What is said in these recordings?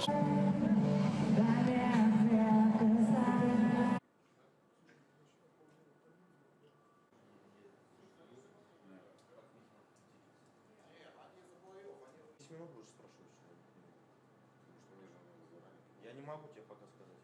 Я не могу тебе пока сказать.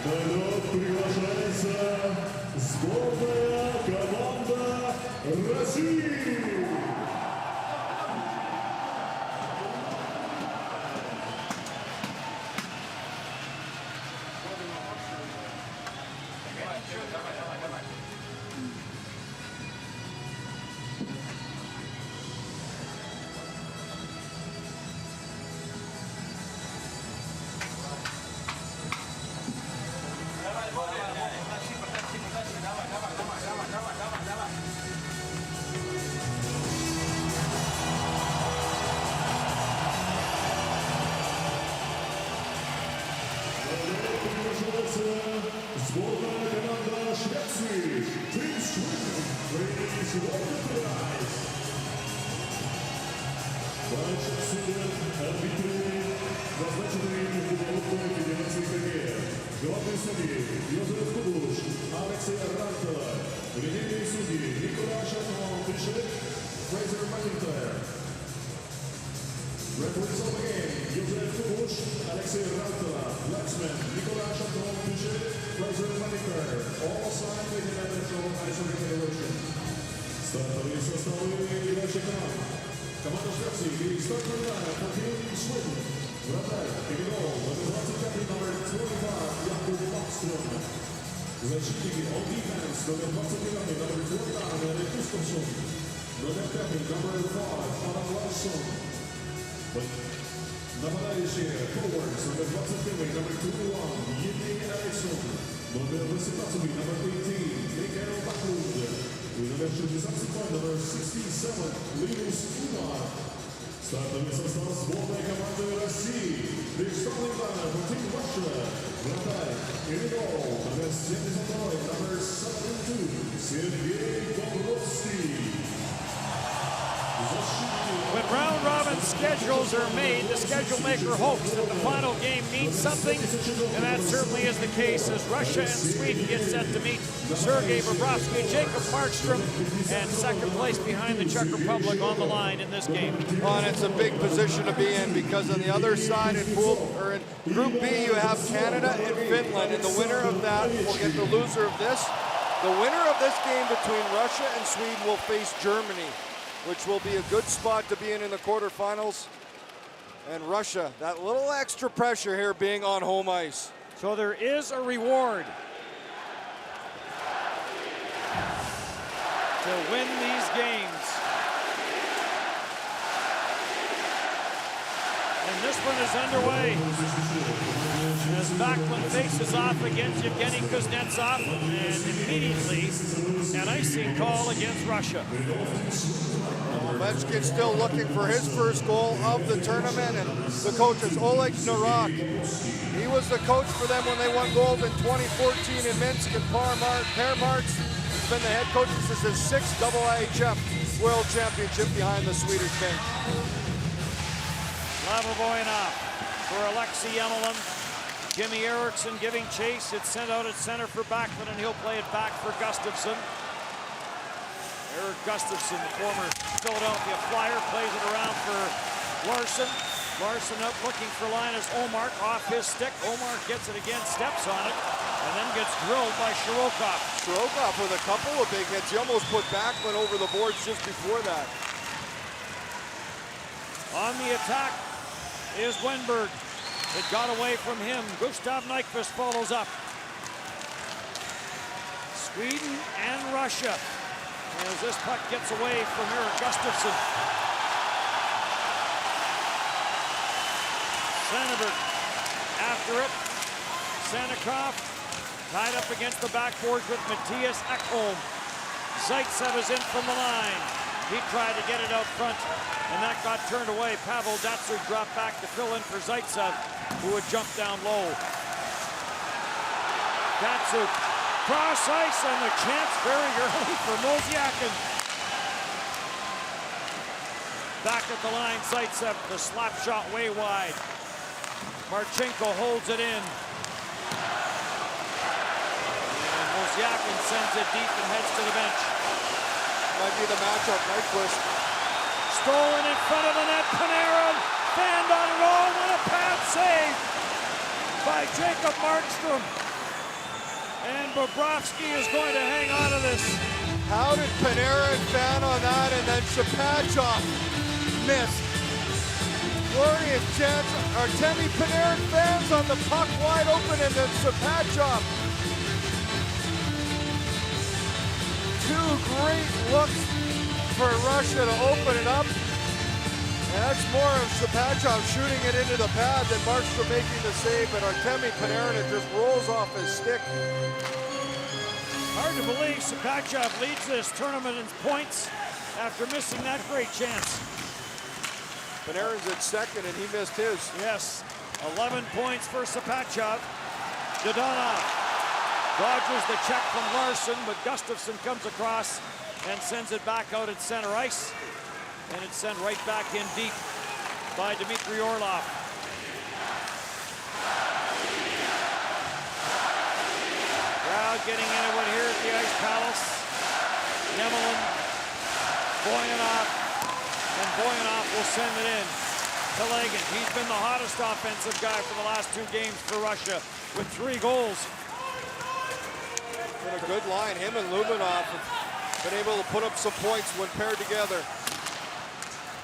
На лед приглашается сборная команда России. Сборная команда Швеции. Please welcome the prize. Дальше судят арбитры, назначенные Международной Федерацией хоккея. Главный судья Йозеф Кубуш, Алексей Рантова. Линейные судьи Николай Шатнов-Пишек, Фрейзер Макинтайр. Referees of the game, Yosef Kubush, Alexei Rantova, Laxman, Nikolai Shatnov-Pichet, Fraser Manikar, all signed by the International Ice Hockey Federation. Стартовые составы играющих команд. Команда Швеции, стартовый лайнер, Фортин Шведен. Вратарь, Кирилл, номер 25, номер 25, Якуб Бакстрём. Защитники, on defense, номер 29, номер 29, Эрик Густавсон. Номер 5, номер 5, Адам Ларсон. Нападающие, forwards, номер 21, номер 21, Евгений Алекссон, номер 18, номер 18, Михаил Баклунд, и номер 62, номер 67, Линус Кума. Стартовый состав сборной команды России. Представленный баннер Team Russia. Вратарь, Кирилл, номер 72, номер 72, Сергей Добровский. When round-robin schedules are made, the schedule maker hopes that the final game means something, and that certainly is the case as Russia and Sweden get set to meet Sergei Bobrovsky, Jacob Markstrom, and second place behind the Czech Republic on the line in this game. Well, and it's a big position to be in because on the other side in Group B you have Canada and Finland, and the winner of that will get the loser of this. The winner of this game between Russia and Sweden will face Germany, which will be a good spot to be in the quarterfinals. And Russia, that little extra pressure here being on home ice. So there is a reward. to win these games. And this one is underway as Backlund faces off against Yevgeny Kuznetsov, and immediately an icing call against Russia. Ovechkin still looking for his first goal of the tournament, and the coach is Oleg Narok. He was the coach for them when they won gold in 2014 in Minsk, and Per Martz has been the head coach since his 6th IIHF World Championship behind the Swedish bench. Lavovoinov for Alexei Yemelin. Jimmy Eriksson giving chase. It's sent out at center for Backlund, and he'll play it back for Gustafsson. Erik Gustafsson, the former Philadelphia Flyer, plays it around for Larson. Larson up looking for Linus Ullmark off his stick. Ullmark gets it again, steps on it, and then gets drilled by Shirokov. Shirokov with a couple of big hits. He almost put Backlund over the boards just before that. On the attack is Wenberg. It got away from him. Gustav Nyquist follows up. Sweden and Russia as this puck gets away from Erik Gustafsson. Sandberg after it. Sannikov tied up against the backboards with Matthias Ekholm. Zaitsev is in from the line. He tried to get it out front, and that got turned away. Pavel Datsyuk dropped back to fill in for Zaitsev, who would jump down low. Datsyuk cross ice, and the chance very early for Mosyakin. Back at the line, Zaitsev, the slap shot way wide. Marchenko holds it in. And Mosyakin sends it deep and heads to the bench. Might be the matchup, Nyquist. Stolen in front of the net, Panarin fanned on it all. What a pad save by Jacob Markstrom. And Bobrovsky is going to hang on to this. How did Panarin fan on that, and then Shapachov missed? Glorious chance. Artemi Panarin fans on the puck wide open, and then Shapachov. Two great looks for Russia to open it up. And that's more of Shapachov shooting it into the pad than Markstrom making the save, but Artemi Panarin, it just rolls off his stick. Hard to believe Shapachov leads this tournament in points after missing that great chance. Panarin's at second, and he missed his. Yes, 11 points for Shapachov. Dodonov dodges the check from Larson, but Gustafsson comes across and sends it back out at center ice. And it's sent right back in deep by Dmitry Orlov. Crowd getting into it here at the Ice Palace. Yemelin, Boyanov, and Boyanov will send it in. Telegan, he's been the hottest offensive guy for the last 2 games for Russia with 3 goals. Been a good line. Him and Luminov have been able to put up some points when paired together.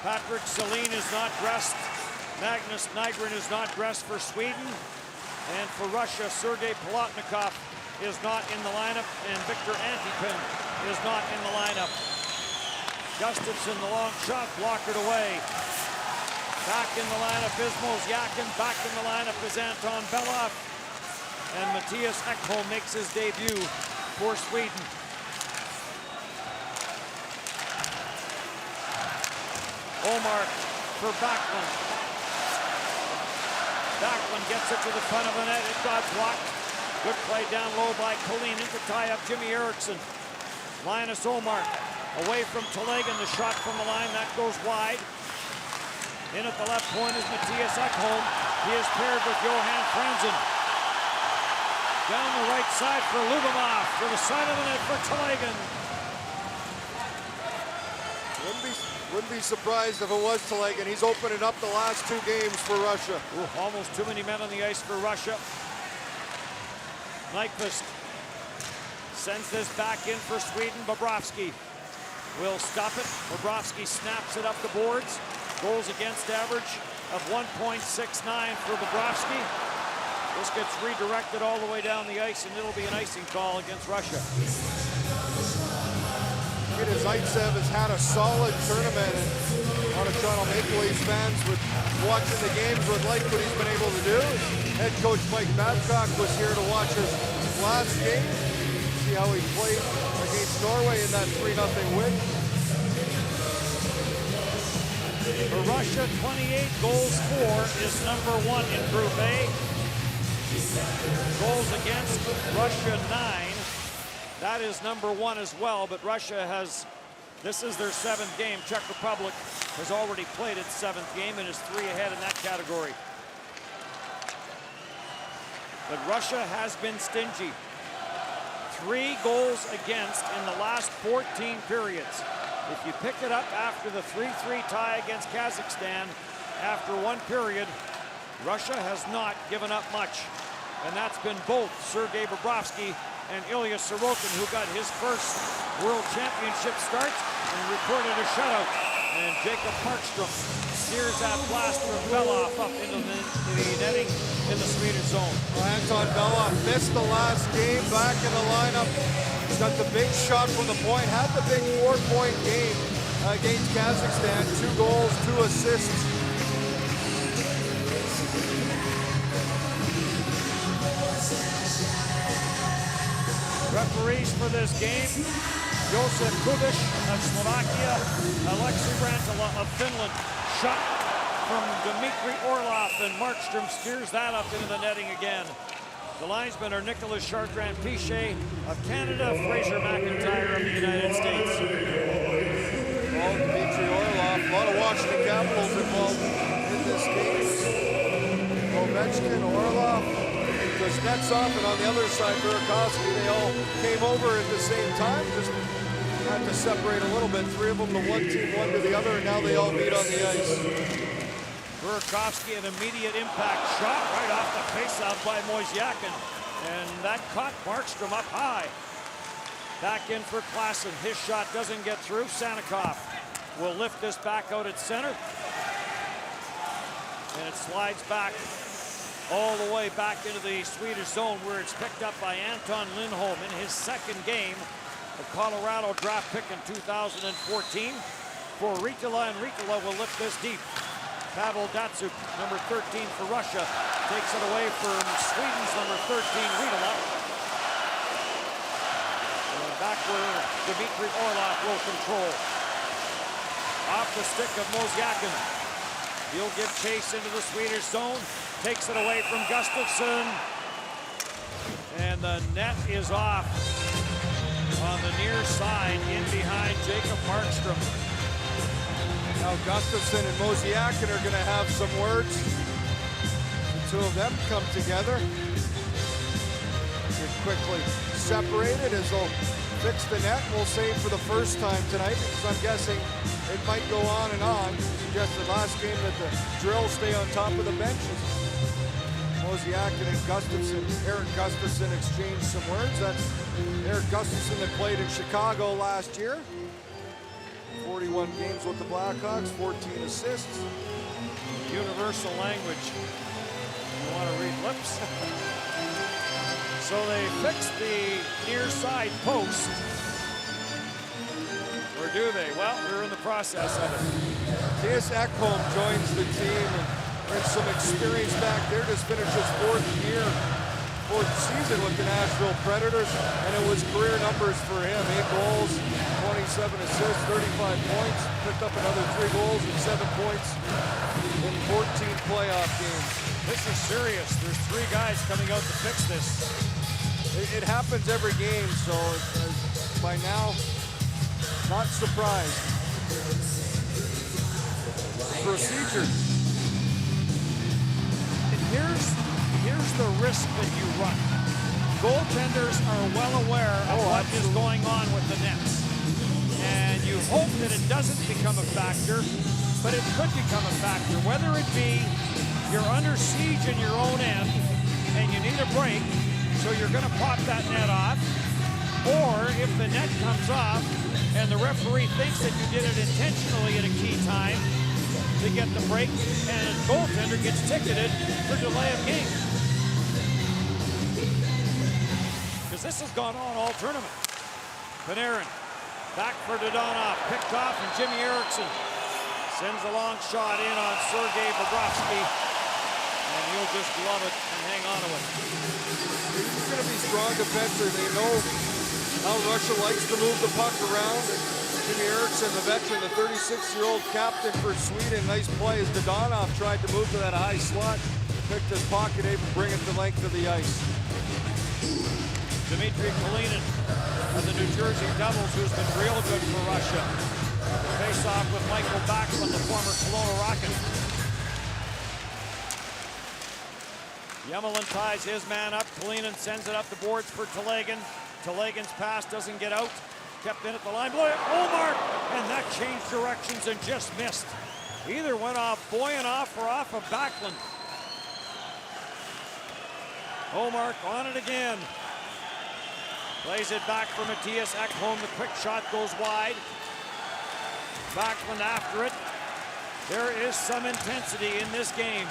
Patrick Selin is not dressed. Magnus Nygren is not dressed for Sweden. And for Russia, Sergei Plotnikov is not in the lineup, and Victor Antipin is not in the lineup. Gustafsson, the long shot, blockered away. Back in the lineup is Mosyakin. Back in the lineup is Anton Belov. And Matthias Ekholm makes his debut for Sweden. Ullmark for Backlund. Backlund gets it to the front of the net. It got blocked. Good play down low by Kalinin to tie up Jimmy Eriksson. Linus Ullmark away from Telegan. The shot from the line, that goes wide. In at the left point is Matthias Ekholm. He is paired with Johan Franzen. Down the right side for Lubomov. To the side of the net for Telegan. Wouldn't be surprised if it was Telegan. He's opening up the last 2 games for Russia. Ooh, almost too many men on the ice for Russia. Nyquist sends this back in for Sweden. Bobrovsky will stop it. Bobrovsky snaps it up the boards. Goals against average of 1.69 for Bobrovsky. This gets redirected all the way down the ice, and it'll be an icing call against Russia. It Zaitsev has had a solid tournament, and a lot of Toronto Maple Leafs fans watching the games would like what he's been able to do. Head coach Mike Babcock was here to watch his last game, see how he played against Norway in that 3-0 win. For Russia, 28 goals for is number 1 in Group A. Goals against, Russia 9. That is number 1 as well, but Russia has, this is their 7th game. Czech Republic has already played its 7th game and is 3 ahead in that category. But Russia has been stingy. 3 goals against in the last 14 periods. If you pick it up after the 3-3 tie against Kazakhstan, after 1 period, Russia has not given up much. And that's been both Sergei Bobrovsky and Ilya Sorokin, who got his first World Championship start and recorded a shutout. And Jacob Markstrom steers that blast from Belov up into the netting in the Swedish zone. Well, Anton Belov missed the last game, back in the lineup. He's got the big shot from the point, had the big 4-point game against Kazakhstan. 2 goals, 2 assists. Referees for this game, Josef Kubiš of Slovakia, Alexei Rantala of Finland. Shot from Dmitry Orlov, and Markstrom steers that up into the netting again. The linesmen are Nicolas Chartrand-Piché of Canada, Fraser McIntyre of the United States. Well, Dmitry Orlov, a lot of Washington Capitals involved in this game. Ovechkin, Orlov, Kuznetsov, and on the other side, Burakovsky. They all came over at the same time. Just had to separate a little bit. 3 of them to one team, 1 to the other, and now they all meet on the ice. Burakovsky, an immediate impact shot right off the faceoff by Mozyakin. And that caught Markstrom up high. Back in for Klassen. His shot doesn't get through. Sanikov will lift this back out at center. And it slides back all the way back into the Swedish zone, where it's picked up by Anton Lindholm in his 2nd game. The Colorado draft pick in 2014 for Riikola, and Riikola will lift this deep. Pavel Datsyuk, number 13 for Russia, takes it away from Sweden's number 13, Riikola. And back where Dmitry Orlov will control. Off the stick of Mozyakin. He'll give chase into the Swedish zone. Takes it away from Gustafsson. And the net is off on the near side in behind Jacob Markstrom. Now Gustafsson and Mozyakin are going to have some words. The 2 of them come together. Get quickly separated as they'll fix the net. We'll save for the first time tonight, because I'm guessing it might go on and on. Suggested last game that the drill stay on top of the benches. Mozyakin and Gustafsson, Eric Gustafsson exchanged some words. That's Eric Gustafsson that played in Chicago last year. 41 games with the Blackhawks, 14 assists. Universal language. You want to read lips? So they fixed the near side post. Or do they? Well, we're in the process of it. Mattias Ekholm joins the team and brings some experience back there. Just finished his 4th season with the Nashville Predators, and it was career numbers for him. 8 goals, 27 assists, 35 points. Picked up another 3 goals and 7 points in 14 playoff games. This is serious. There's 3 guys coming out to fix this. It happens every game, so by now, not surprised. Procedure. Here's the risk that you run. Goaltenders are well aware of what is going on with the nets. And you hope that it doesn't become a factor, but it could become a factor. Whether it be you're under siege in your own end and you need a break, so you're going to pop that net off, or if the net comes off and the referee thinks that you did it intentionally at a key time to get the break, and a goaltender gets ticketed for delay of game. Because this has gone on all tournament. Panarin Back for Dodonov, picked off, and Jimmy Erickson sends a long shot in on Sergei Bobrovsky, and he'll just glove it and hang on to it. These are going to be strong defenders. They know how Russia likes to move the puck around. Jimmy Erickson, the veteran, the 36-year-old captain for Sweden. Nice play as Dodonov tried to move to that high slot, picked his pocket, able to bring it the length of the ice. Dmitry Kalinin of the New Jersey Devils, who's been real good for Russia. Face off with Michael Backlund, the former Kelowna Rocket. Yemelin ties his man up. Kalinin sends it up the boards for Telegan. Telegan's pass doesn't get out. Kept in at the line. Olmark! And that changed directions and just missed. Either went off Boyanov or off of Backlund. Olmark on it again. Plays it back for Matthias Ekholm. The quick shot goes wide. Backlund after it. There is some intensity in this game.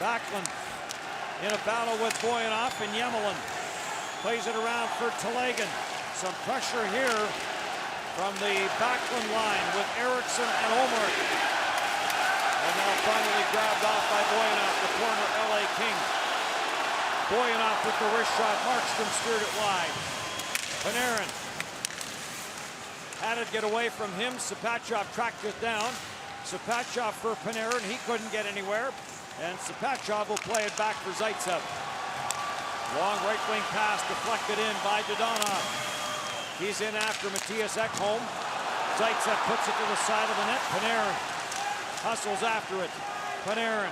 Backlund in a battle with Boyanov and Yemelin. Plays it around for Telegan. Some pressure here from the Backlund line with Erickson and Olmark. And now finally grabbed off by Boyanov, the former LA King. Boyanov with the wrist shot. Markstrom steered it wide. Panarin had it get away from him. Sapachov tracked it down. Sapachov for Panarin. He couldn't get anywhere. And Sapachov will play it back for Zaitsev. Long right wing pass deflected in by Dodonov. He's in after Matthias Ekholm. Zaitsev puts it to the side of the net. Panarin hustles after it. Panarin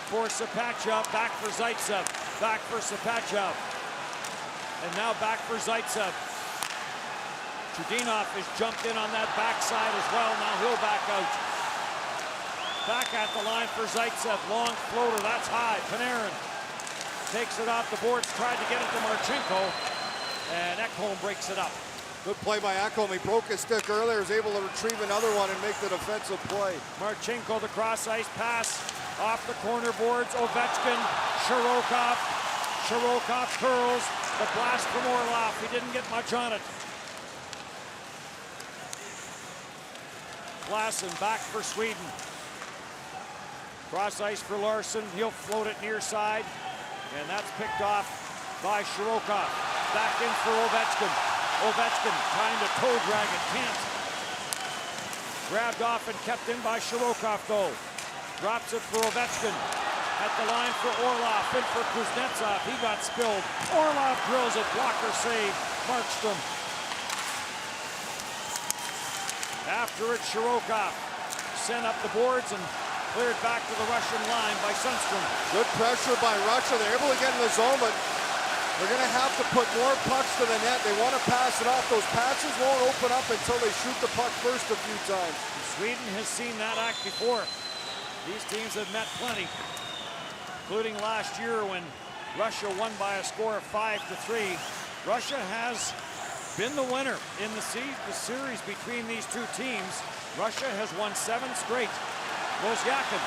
for Sapachov, back for Zaitsev, back for Sapachov, and now back for Zaitsev. Chudinov has jumped in on that backside as well. Now he'll back out. Back at the line for Zaitsev, long floater, that's high. Panarin takes it off the boards, tried to get it to Marchenko, and Ekholm breaks it up. Good play by Ekholm. He broke his stick earlier, was able to retrieve another one and make the defensive play. Marchenko, the cross-ice pass off the corner boards. Ovechkin, Shirokov. Shirokov curls. The blast from Orlov. He didn't get much on it. Lassen back for Sweden. Cross-ice for Larson. He'll float it near side. And that's picked off by Shirokov. Back in for Ovechkin. Ovechkin trying to toe drag it, can't. Grabbed off and kept in by Shirokov though. Drops it for Ovechkin. At the line for Orlov, in for Kuznetsov. He got spilled. Orlov drills it, blocker save. Markstrom. After it, Shirokov sent up the boards and cleared back to the Russian line by Sundstrom. Good pressure by Russia. They're able to get in the zone, but they're going to have to put more pucks to the net. They want to pass it off. Those passes won't open up until they shoot the puck first a few times. Sweden has seen that act before. These teams have met plenty, including last year when Russia won by a score of 5-3. Russia has been the winner in the series between these two teams. Russia has won 7 straight. Mozyakin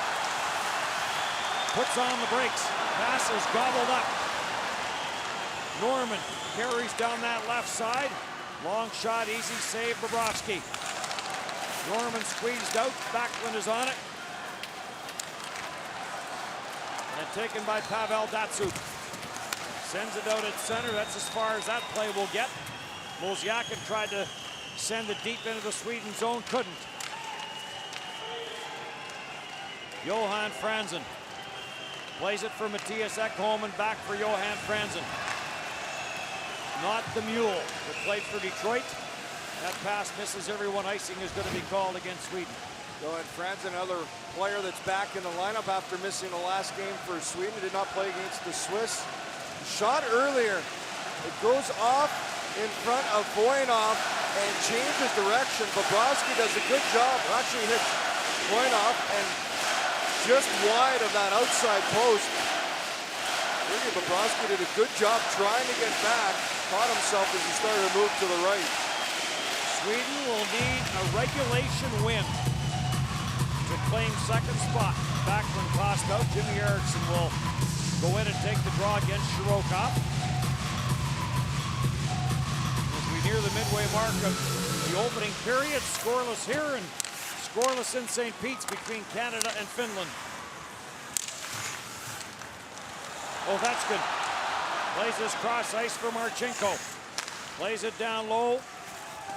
puts on the brakes. Pass is gobbled up. Norman carries down that left side. Long shot, easy save, Bobrovsky. Norman squeezed out. Backlund is on it. And taken by Pavel Datsyuk. Sends it out at center. That's as far as that play will get. Mozyakin tried to send it deep into the Sweden zone, couldn't. Johan Franzen plays it for Matthias Ekholm and back for Johan Franzen. Not the mule that played for Detroit. That pass misses everyone. Icing is going to be called against Sweden. Johan Franzen, another player that's back in the lineup after missing the last game for Sweden. Did not play against the Swiss. Shot earlier. It goes off in front of Boyanov and changes direction. Bobrovsky does a good job. Actually hits Boyanov and just wide of that outside post. Sergei Bobrovsky did a good job trying to get back. Caught himself as he started to move to the right. Sweden will need a regulation win to claim second spot. Backlund tossed out. Jimmy Erickson will go in and take the draw against Shirokov. As we near the midway mark of the opening period. Scoreless here and scoreless in St. Pete's between Canada and Finland. Ovechkin plays this cross ice for Marchenko. Plays it down low.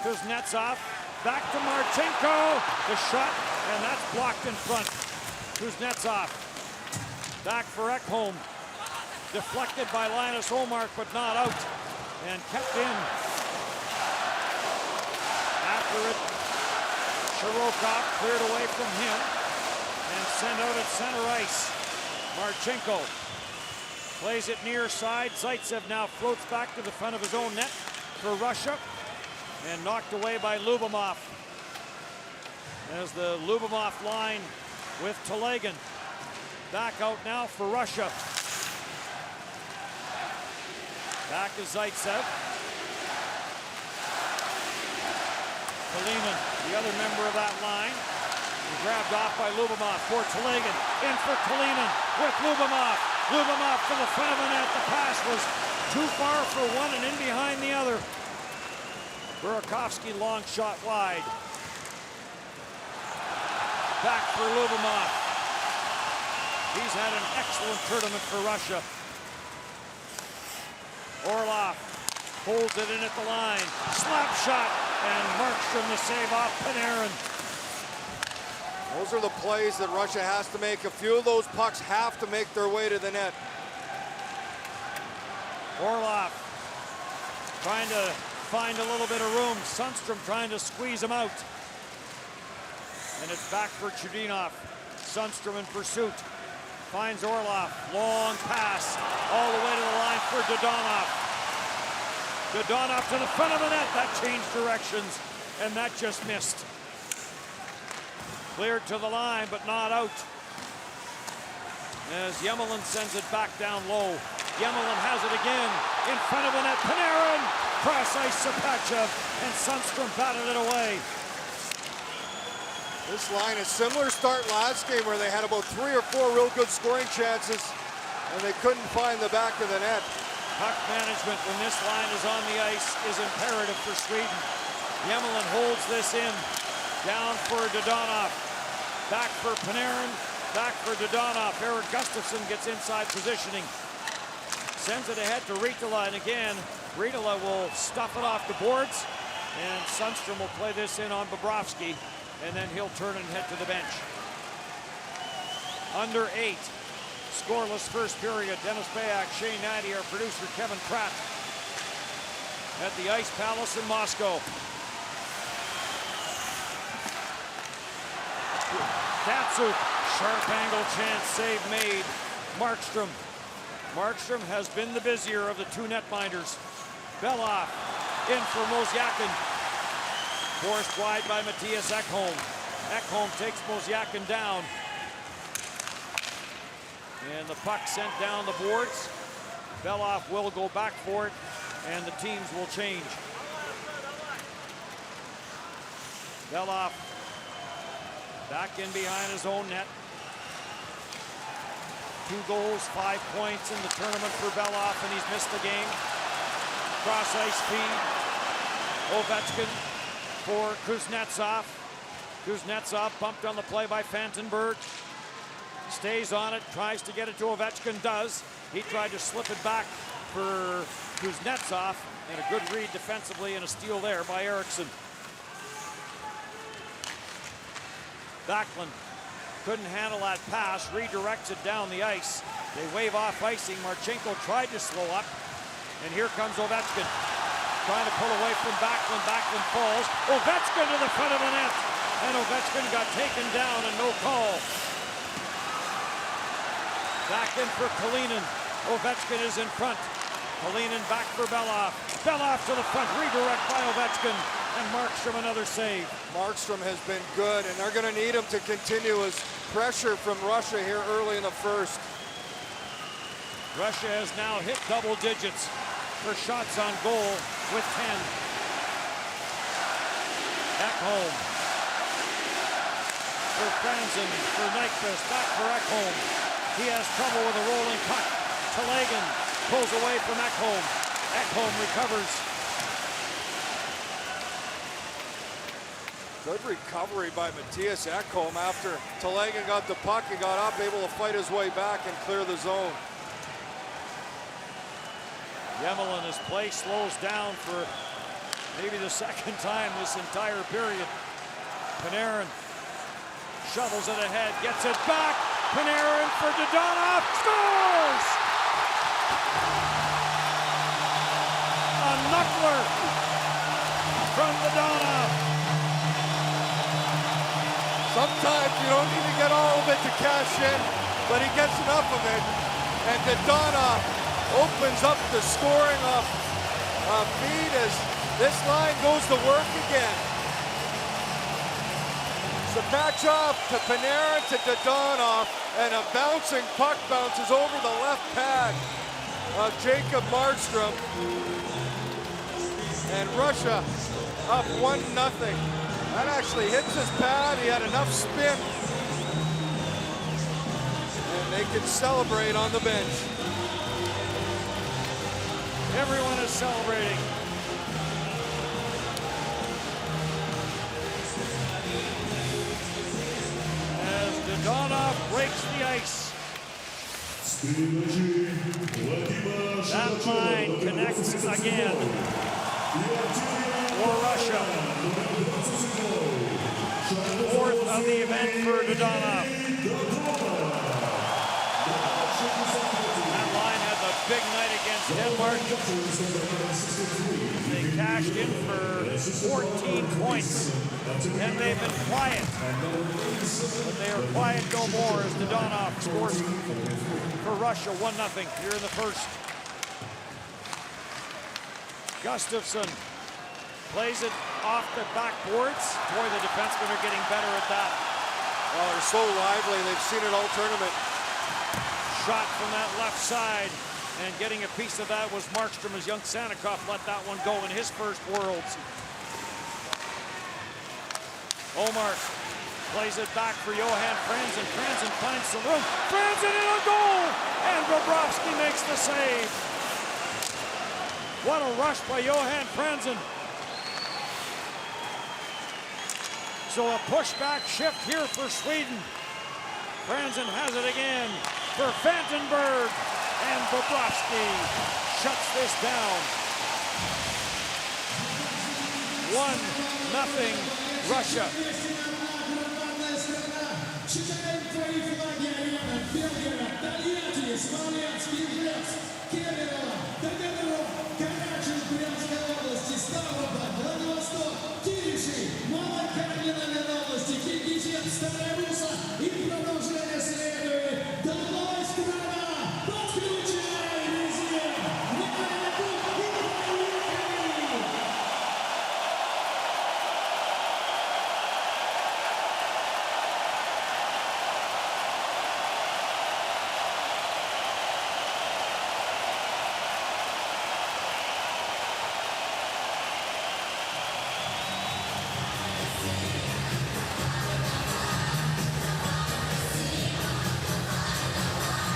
Kuznetsov back to Marchenko. The shot, and that's blocked in front. Kuznetsov back for Ekholm. Deflected by Linus Ullmark, but not out. And kept in. After it, Shirokov cleared away from him and sent out at center ice. Marchenko plays it near side. Zaitsev now floats back to the front of his own net for Russia and knocked away by Lyubimov. As the Lyubimov line with Telegin. Back out now for Russia. Back to Zaitsev. Kalinin, the other member of that line, grabbed off by Lyubimov for Telegin. In for Kalinin with Lyubimov. Lyubimov to the front of the net. The pass was too far for one and in behind the other. Burakovsky long shot wide. Back for Lyubimov. He's had an excellent tournament for Russia. Orlov holds it in at the line. Slap shot, and Markstrom the save off Panarin. Those are the plays that Russia has to make. A few of those pucks have to make their way to the net. Orlov trying to find a little bit of room. Sundstrom trying to squeeze him out. And it's back for Chudinov. Sundstrom in pursuit. Finds Orlov. Long pass all the way to the line for Dodonov. Dodonov to the front of the net. That changed directions, and that just missed. Cleared to the line, but not out. As Yemelin sends it back down low. Yemelin has it again. In front of the net. Panarin. Cross ice Sapachev, and Sundstrom batted it away. This line, a similar start last game where they had about 3 or 4 real good scoring chances and they couldn't find the back of the net. Puck management when this line is on the ice is imperative for Sweden. Yemelin holds this in. Down for Dodonov. Back for Panarin. Back for Dodonov. Erik Gustafsson gets inside positioning. Sends it ahead to Riitola, and again, Riitola will stuff it off the boards, and Sundstrom will play this in on Bobrovsky, and then he'll turn and head to the bench. Under 8. Scoreless first period. Dennis Bayak, Shane Natty, our producer Kevin Pratt at the Ice Palace in Moscow. Datsuk, sharp angle chance, save made. Markstrom. Markstrom has been the busier of the two netminders. Belov in for Mozyakin. Forced wide by Matthias Ekholm. Ekholm takes Mozyakin down. And the puck sent down the boards. Belov will go back for it, and the teams will change. Belov back in behind his own net. 2 goals, 5 points in the tournament for Belov, and he's missed the game. Cross ice feed. Ovechkin for Kuznetsov. Kuznetsov bumped on the play by Fantenberg. Stays on it, tries to get it to Ovechkin, does. He tried to slip it back for Kuznetsov, and a good read defensively and a steal there by Eriksson. Backlund couldn't handle that pass, redirects it down the ice. They wave off icing. Marchenko tried to slow up, and here comes Ovechkin. Trying to pull away from Backlund. Backlund falls. Ovechkin to the front of the net, and Ovechkin got taken down and no call. Back in for Kalinin. Ovechkin is in front. Kalinin back for Belov. Belov to the front, redirect by Ovechkin, and Markstrom another save. Markstrom has been good, and they're going to need him to continue his pressure from Russia here early in the first. Russia has now hit double digits for shots on goal with 10. Ekholm. For Franzen, for Nyquist, back for Ekholm. He has trouble with a rolling puck. Telegin pulls away from Ekholm. Ekholm recovers. Good recovery by Matthias Ekholm after Telegan got the puck. He got up, able to fight his way back and clear the zone. Yemelin, his play slows down for maybe the second time this entire period. Panarin shovels it ahead, gets it back. Panarin for Dodonov, scores! A knuckler from Dodonov. Sometimes you don't need to get all of it to cash in, but he gets enough of it. And Dodonov opens up the scoring off feed as this line goes to work again. Sapachov to Panarin to Dodonov, and a bouncing puck bounces over the left pad of Jacob Markstrom. And Russia up 1-0. That actually hits his pad. He had enough spin. And they can celebrate on the bench. Everyone is celebrating. As Dodonov breaks the ice. That line connects again for Russia. Fourth of the event for Dodonov. That line had the big night against Denmark. They cashed in for 14 points. And they've been quiet. But they are quiet no more as Dodonov scores for Russia 1-0 here in the first. Gustafsson plays it off the backboards. Boy, the defensemen are getting better at that. Well, they're so lively. They've seen it all tournament. Shot from that left side, and getting a piece of that was Markstrom as young Sanikoff let that one go in his first Worlds. Omar plays it back for Johan Franzen. Franzen finds some room. Franzen in a goal, and Bobrovsky makes the save. What a rush by Johan Franzen. So a pushback shift here for Sweden. Franzen has it again for Vandenberg, and Bobrovsky shuts this down. 1-0 Russia.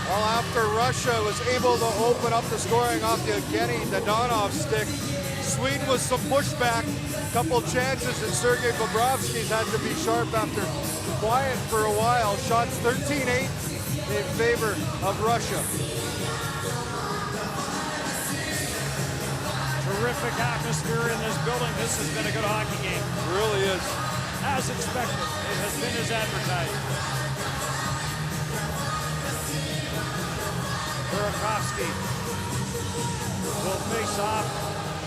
Well, after Russia was able to open up the scoring off the Evgeny Dodonov stick, Sweden was some pushback, couple chances, and Sergei Bobrovsky's had to be sharp after quiet for a while. Shots 13-8 in favor of Russia. Terrific atmosphere in this building. This has been a good hockey game. It really is. As expected, it has been as advertised. Burakovsky will face off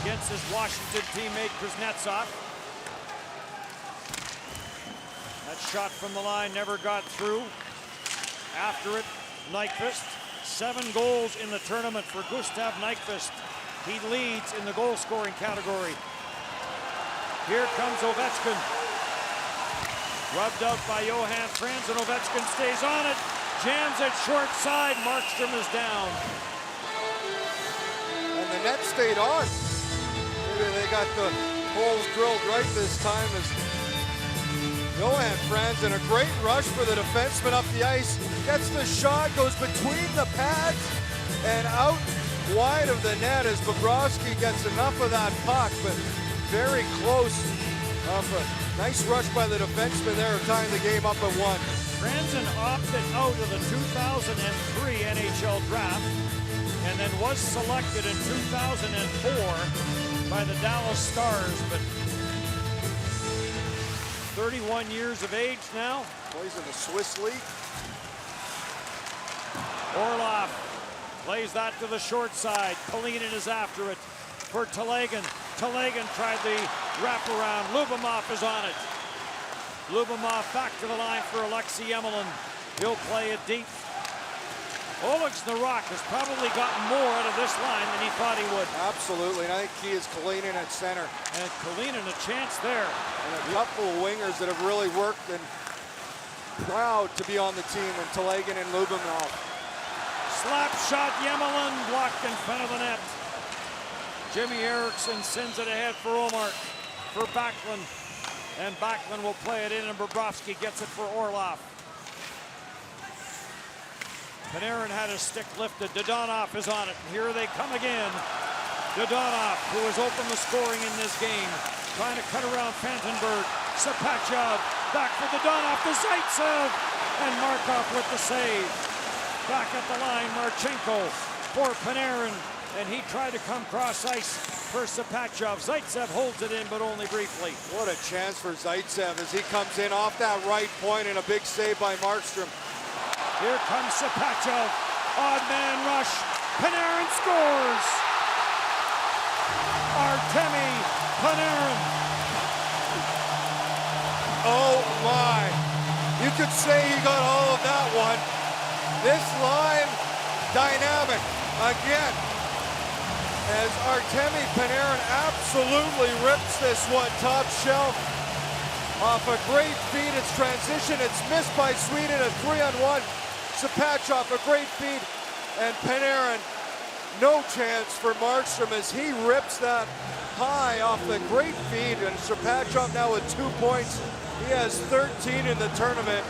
against his Washington teammate Kuznetsov. That shot from the line never got through. After it, Nyquist. 7 goals in the tournament for Gustav Nyquist. He leads in the goal-scoring category. Here comes Ovechkin. Rubbed out by Johan Franzen. Ovechkin stays on it. Jams it short side. Markstrom is down. And the net stayed on. Maybe they got the holes drilled right this time as Johan Franzen, a great rush for the defenseman up the ice. Gets the shot, goes between the pads and out wide of the net as Bobrovsky gets enough of that puck, but very close Nice rush by the defenseman there, tying the game up at 1. Franzen opted out of the 2003 NHL draft and then was selected in 2004 by the Dallas Stars, but 31 years of age now. Plays in the Swiss League. Orlov plays that to the short side. Kalinin is after it for Telegan. Telegan tried the wraparound. Lubomov is on it. Lubomov back to the line for Alexei Yemelin. He'll play it deep. Oleg Snarok has probably gotten more out of this line than he thought he would. Absolutely, and I think he is Kalinin at center. And Kalinin a chance there. And a couple of wingers that have really worked and proud to be on the team, and Telegan and Lubomov. Slap shot, Yemelin blocked in front of the net. Jimmy Eriksson sends it ahead for Omar, for Backlund. And Backlund will play it in, and Bobrovsky gets it for Orlov. Panarin had his stick lifted. Dodonov is on it. Here they come again. Dodonov, who has opened the scoring in this game, trying to cut around Fantenberg. Sapachov back for Dodonov to Zaitsev, and Markov with the save. Back at the line, Marchenko for Panarin, and he tried to come cross ice for Sapachov. Zaitsev holds it in, but only briefly. What a chance for Zaitsev as he comes in off that right point, and a big save by Markstrom. Here comes Sapachov. Odd man rush. Panarin scores. Artemi Panarin. Oh my. You could say he got all of that one. This line dynamic again as Artemi Panarin absolutely rips this one top shelf. Off a great feed, it's transition, it's missed by Sweden, a 3-on-1. Sapachov, a great feed, and Panarin, no chance for Markstrom as he rips that high off the great feed, and Sapachov now with 2 points. He has 13 in the tournament,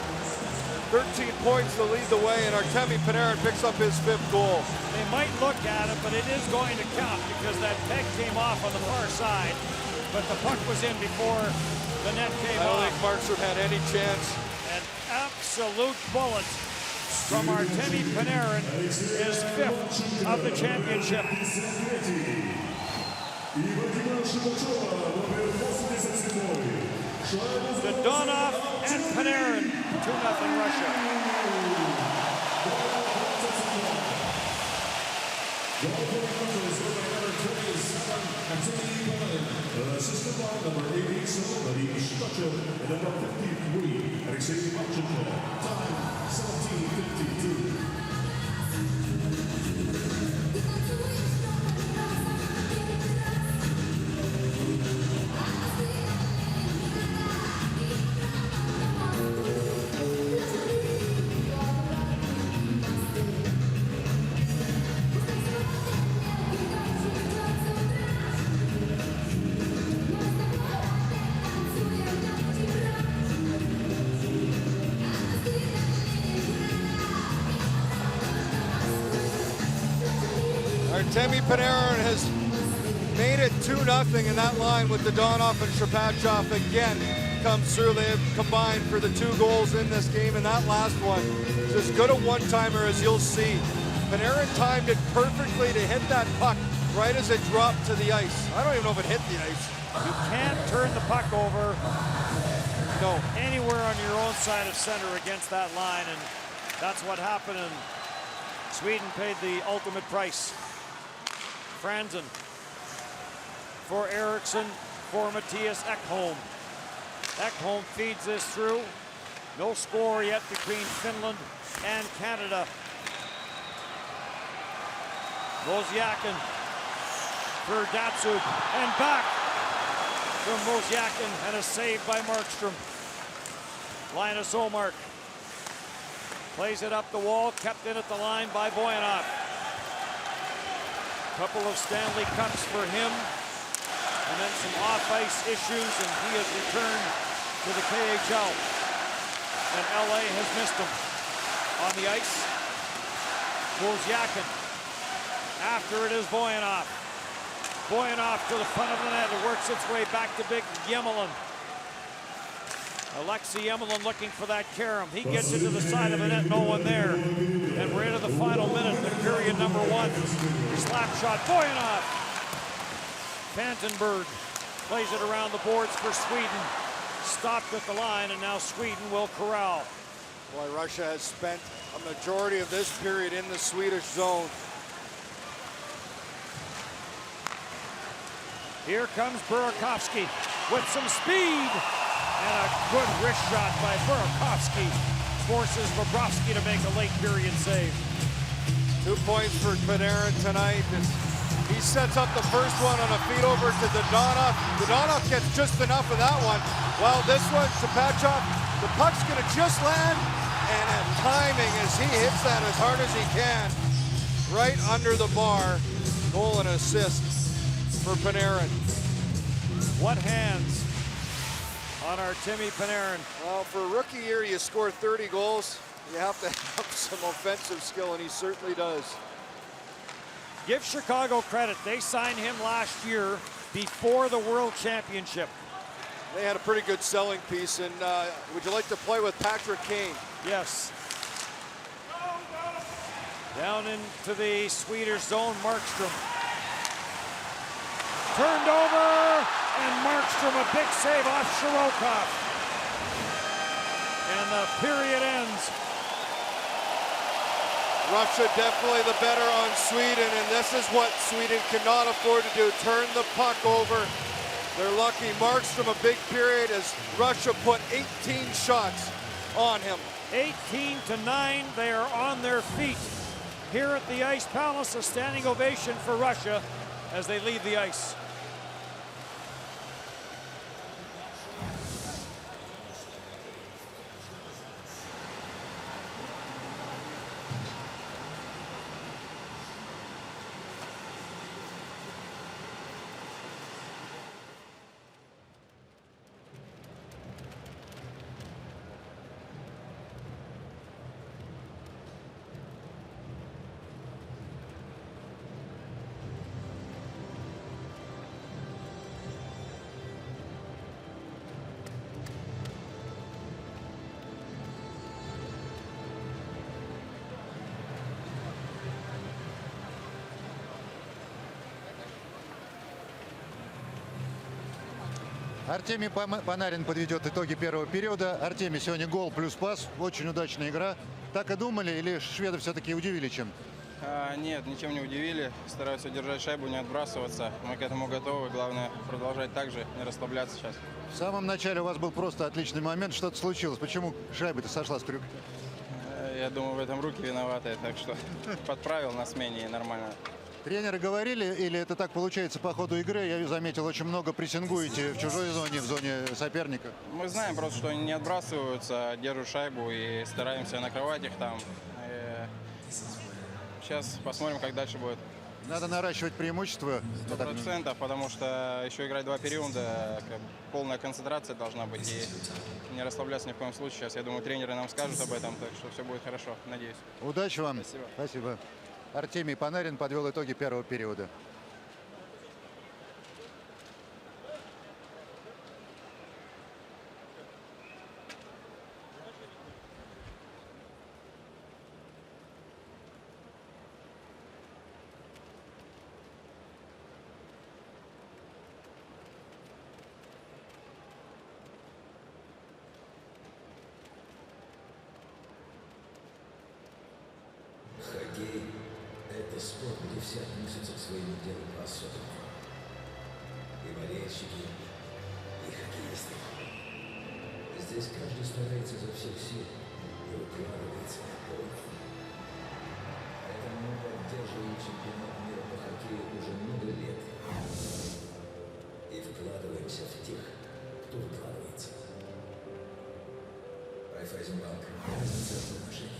13 points to lead the way, and Artemi Panarin picks up his 5th goal. They might look at it, but it is going to count because that peg came off on the far side, but the puck was in before the net came off. I don't think Markstrom had any chance. An absolute bullet from Artemi Panarin, his 5th of the championship. Dodonov and Panarin, 2-0 Russia. Assistant line number 87, Vadim Shkachov, and number 53, Alexei Marchenko. Time 17:52. Artemi Panarin has made it 2-0 in that line with Dodonov and Sapachov again comes through. They have combined for the 2 goals in this game, and that last one is as good a one-timer as you'll see. Panarin timed it perfectly to hit that puck right as it dropped to the ice. I don't even know if it hit the ice. You can't turn the puck over anywhere on your own side of center against that line, and that's what happened, and Sweden paid the ultimate price. Franzen for Eriksson, for Mattias Ekholm. Ekholm feeds this through. No score yet between Finland and Canada. Mosyakin for Datsuk, and back from Mosyakin, and a save by Markstrom. Linus Omark plays it up the wall, kept in at the line by Voyanov. Couple of Stanley Cups for him, and then some off-ice issues, and he has returned to the KHL. And LA has missed him on the ice. Mosyakin. After it is Voyanov. Voyanov to the front of the net. It works its way back to Big Yemelin. Alexei Emelin looking for that carom. He gets it to the side of the net, no one there. And we're into the final minute in period number 1. Slap shot, Boyanov. Vandenberg plays it around the boards for Sweden. Stopped at the line, and now Sweden will corral. Boy, Russia has spent a majority of this period in the Swedish zone. Here comes Burakovsky with some speed. And a good wrist shot by Burakovsky forces Bobrovsky to make a late period save. 2 points for Panarin tonight. He sets up the first one on a feed over to Dodonov. Dodonov gets just enough of that one. While this one, Shapachov, the puck's gonna just land, and at timing as he hits that as hard as he can, right under the bar. Goal and assist for Panarin. What hands on our Timmy Panarin. Well, for a rookie year, you score 30 goals. You have to have some offensive skill, and he certainly does. Give Chicago credit. They signed him last year before the World Championship. They had a pretty good selling piece, and would you like to play with Patrick Kane? Yes. Down into the Swedish zone, Markstrom. Turned over, and Markstrom a big save off Shirokov. And the period ends. Russia definitely the better on Sweden, and this is what Sweden cannot afford to do, turn the puck over. They're lucky. Markstrom a big period as Russia put 18 shots on him. 18-9, they are on their feet. Here at the Ice Palace, a standing ovation for Russia as they leave the ice. Артемий Панарин подведет итоги первого периода. Артемий, сегодня гол плюс пас. Очень удачная игра. Так и думали, или шведы все-таки удивили чем? Нет, ничем не удивили. Стараются держать шайбу, не отбрасываться. Мы к этому готовы. Главное продолжать так же, не расслабляться сейчас. В самом начале у вас был просто отличный момент. Что-то случилось. Почему шайба-то сошла с крюка? Я думаю, в этом руки виноваты, так что подправил на смене и нормально. Тренеры говорили, или это так получается по ходу игры? Я заметил, очень много прессингуете в чужой зоне, в зоне соперника. Мы знаем просто, что они не отбрасываются, держат шайбу и стараемся накрывать их там. Сейчас посмотрим, как дальше будет. Надо наращивать преимущество. 100%, потому что еще играть 2 периода, полная концентрация должна быть. И не расслабляться ни в коем случае. Сейчас, я думаю, тренеры нам скажут об этом, так что все будет хорошо, надеюсь. Удачи вам. Спасибо. Спасибо. Артемий Панарин подвел итоги первого периода. Хоккей – это спорт, где все относятся к своему делу по-особенному. И болельщики, и хоккеисты. Здесь каждый старается изо всех сил и укладывается на поле. Поэтому мы поддерживаем чемпионат мира по хоккею уже много лет. И вкладываемся в тех, кто вкладывается. Райффайзенбанк. Разница в отношениях.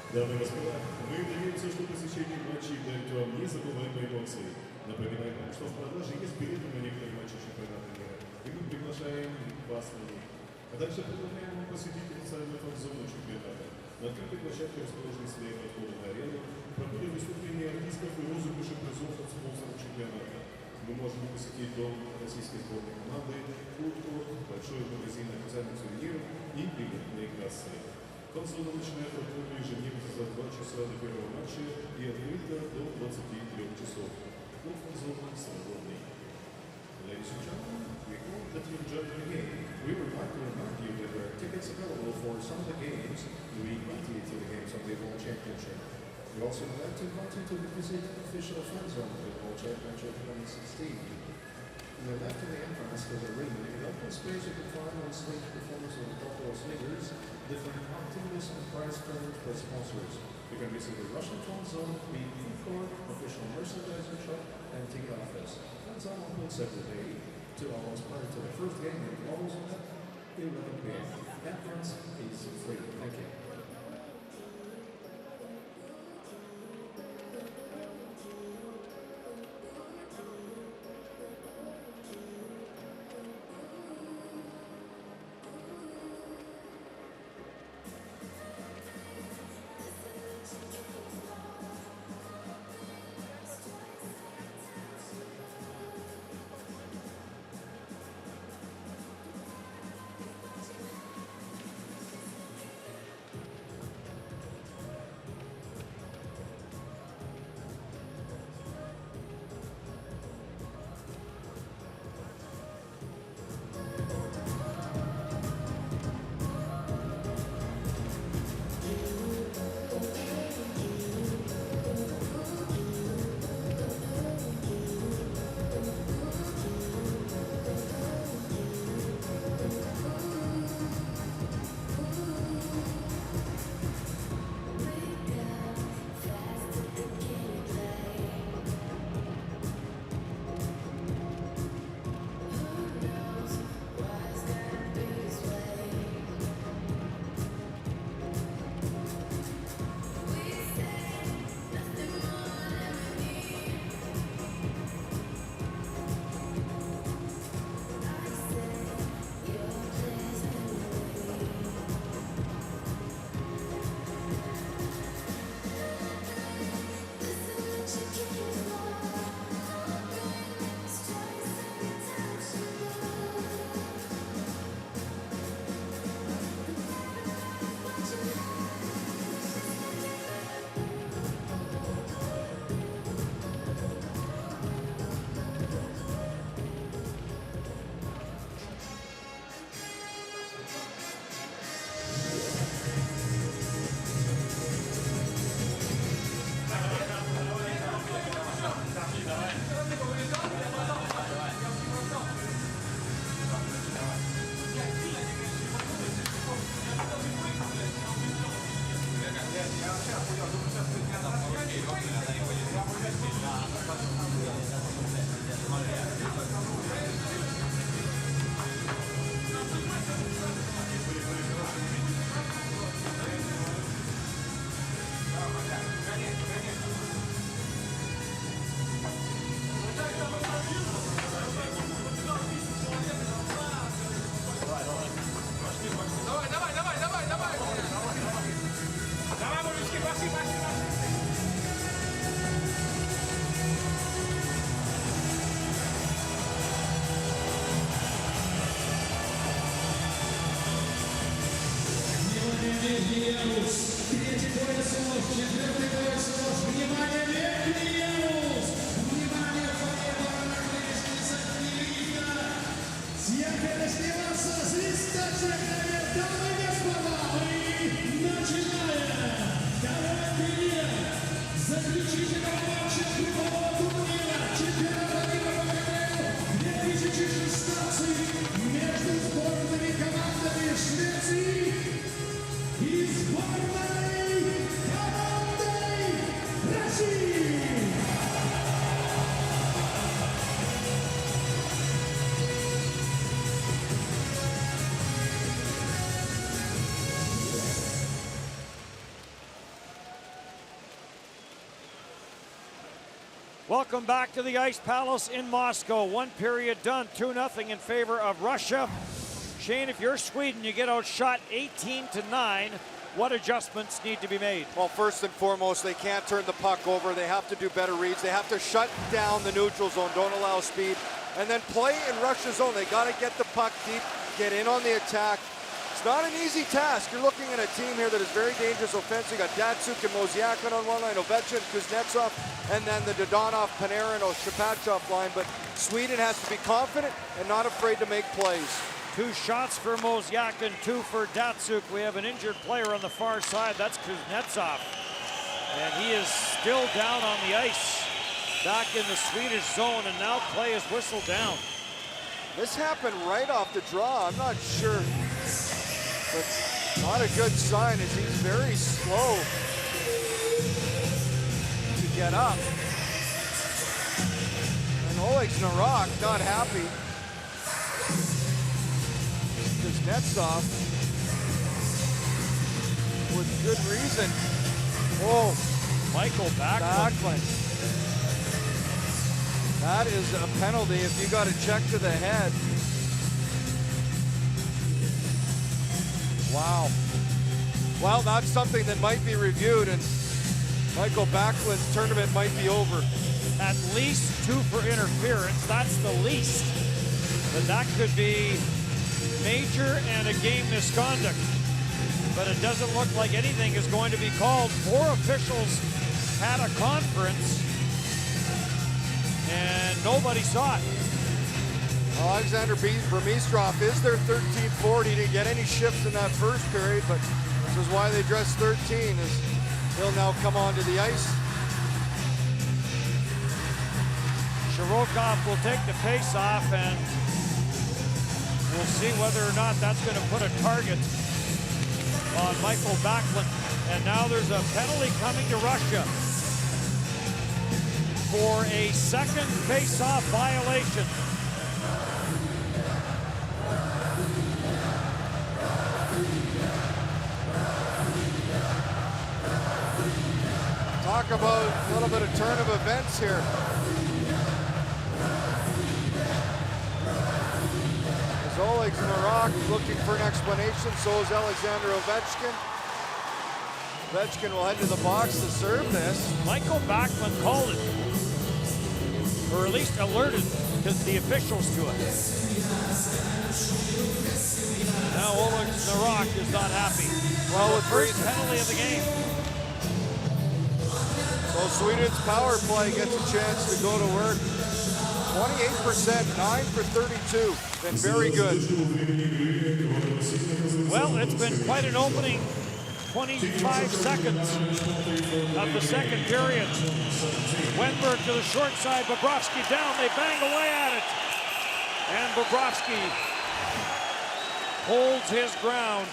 Дамы и господа, мы надеемся, что посещение матчей дарит вам незабываемые эмоции. Напоминаем вам, что в продаже есть билеты на некоторые матчи чемпионата мира, и мы приглашаем вас на них. А также предлагаем вам посетить официальную фан-зону чемпионата. На открытой площадке, расположенной слева от входа на арену, проходят выступления артистов и розыгрыши призов от спонсоров чемпионата. Мы можем посетить дом российской сборной команды, фудкорт, большой магазин официальных сувениров и билетные кассы. Фан-зона начинает работу ежедневно за 2 часа до первого матча и открыта до 23 часов. Но фан-зона свободный. Ladies and gentlemen, we hope that you enjoyed the game. We would like to remind you that there are tickets available for some of the games. We invite you to the games of the World Championship. We also would like to invite you to visit the official fan zone of the World Championship 2016. To the left of the entrance to the ring, in the open space you can find on stage performance of the top row singers, different activities and prize terms for sponsors. You can visit the Russian fan zone, the food court, official merchandising shop, and ticket office. Fan zone opens every day, 2 hours prior to the first game and closes at 11 p.m. Entrance is free. Thank you. Welcome back to the Ice Palace in Moscow. One period done, 2-0 in favor of Russia. Shane, if you're Sweden, you get outshot 18-9. What adjustments need to be made? Well, first and foremost, they can't turn the puck over. They have to do better reads. They have to shut down the neutral zone, don't allow speed, and then play in Russia's zone. They got to get the puck deep, get in on the attack. It's not an easy task. You're looking at a team here that is very dangerous offensively. You got Datsuk and Mozyakin on one line, Ovechkin, Kuznetsov, and then the Dodonov, Panarin, or Shapachov line. But Sweden has to be confident and not afraid to make plays. 2 shots for Mozyakin, 2 for Datsuk. We have an injured player on the far side. That's Kuznetsov. And he is still down on the ice, back in the Swedish zone, and now play is whistled down. This happened right off the draw. I'm not sure, but not a good sign as he's very slow to get up. And Oleg Narok not happy. Kuznetsov with good reason. Whoa, Michael Backlund. That is a penalty if you got a check to the head. Wow. Well, that's something that might be reviewed, and Michael Backlund's tournament might be over. At least 2 for interference. That's the least. But that could be major and a game misconduct. But it doesn't look like anything is going to be called. 4 officials had a conference, and nobody saw it. Alexander Burmistrov is their 13th forward. He didn't get any shifts in that first period, but this is why they dressed 13, as he'll now come onto the ice. Shirokov will take the face-off, and we'll see whether or not that's going to put a target on Michael Backlund. And now there's a penalty coming to Russia for a second face-off violation. Talk about a little bit of turn of events here. As Oleg Narok looking for an explanation, so is Alexander Ovechkin. Ovechkin will head to the box to serve this. Michael Backlund called it, or at least alerted the officials to it. Now Oleg Narok is not happy. Well, with first penalty of the game. So Sweden's power play gets a chance to go to work. 28%, 9 for 32. Been very good. Well, it's been quite an opening 25 seconds of the second period. Wenberg to the short side, Bobrovsky down, they bang away at it. And Bobrovsky holds his ground.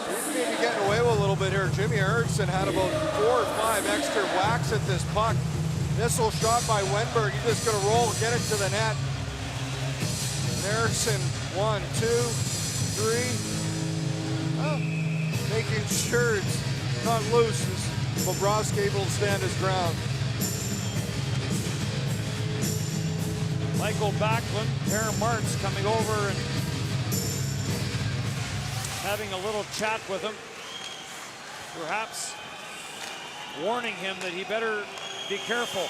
He's maybe getting away with a little bit here. Jimmy Eriksson had about 4 or 5 extra whacks at this puck. Missile shot by Wenberg. He's just gonna roll, get it to the net. And Eriksson, 1, 2, 3. Oh, making sure it's not loose as Bobrovsky able to stand his ground. Michael Backlund, Per Martz coming over and having a little chat with him, perhaps warning him that he better be careful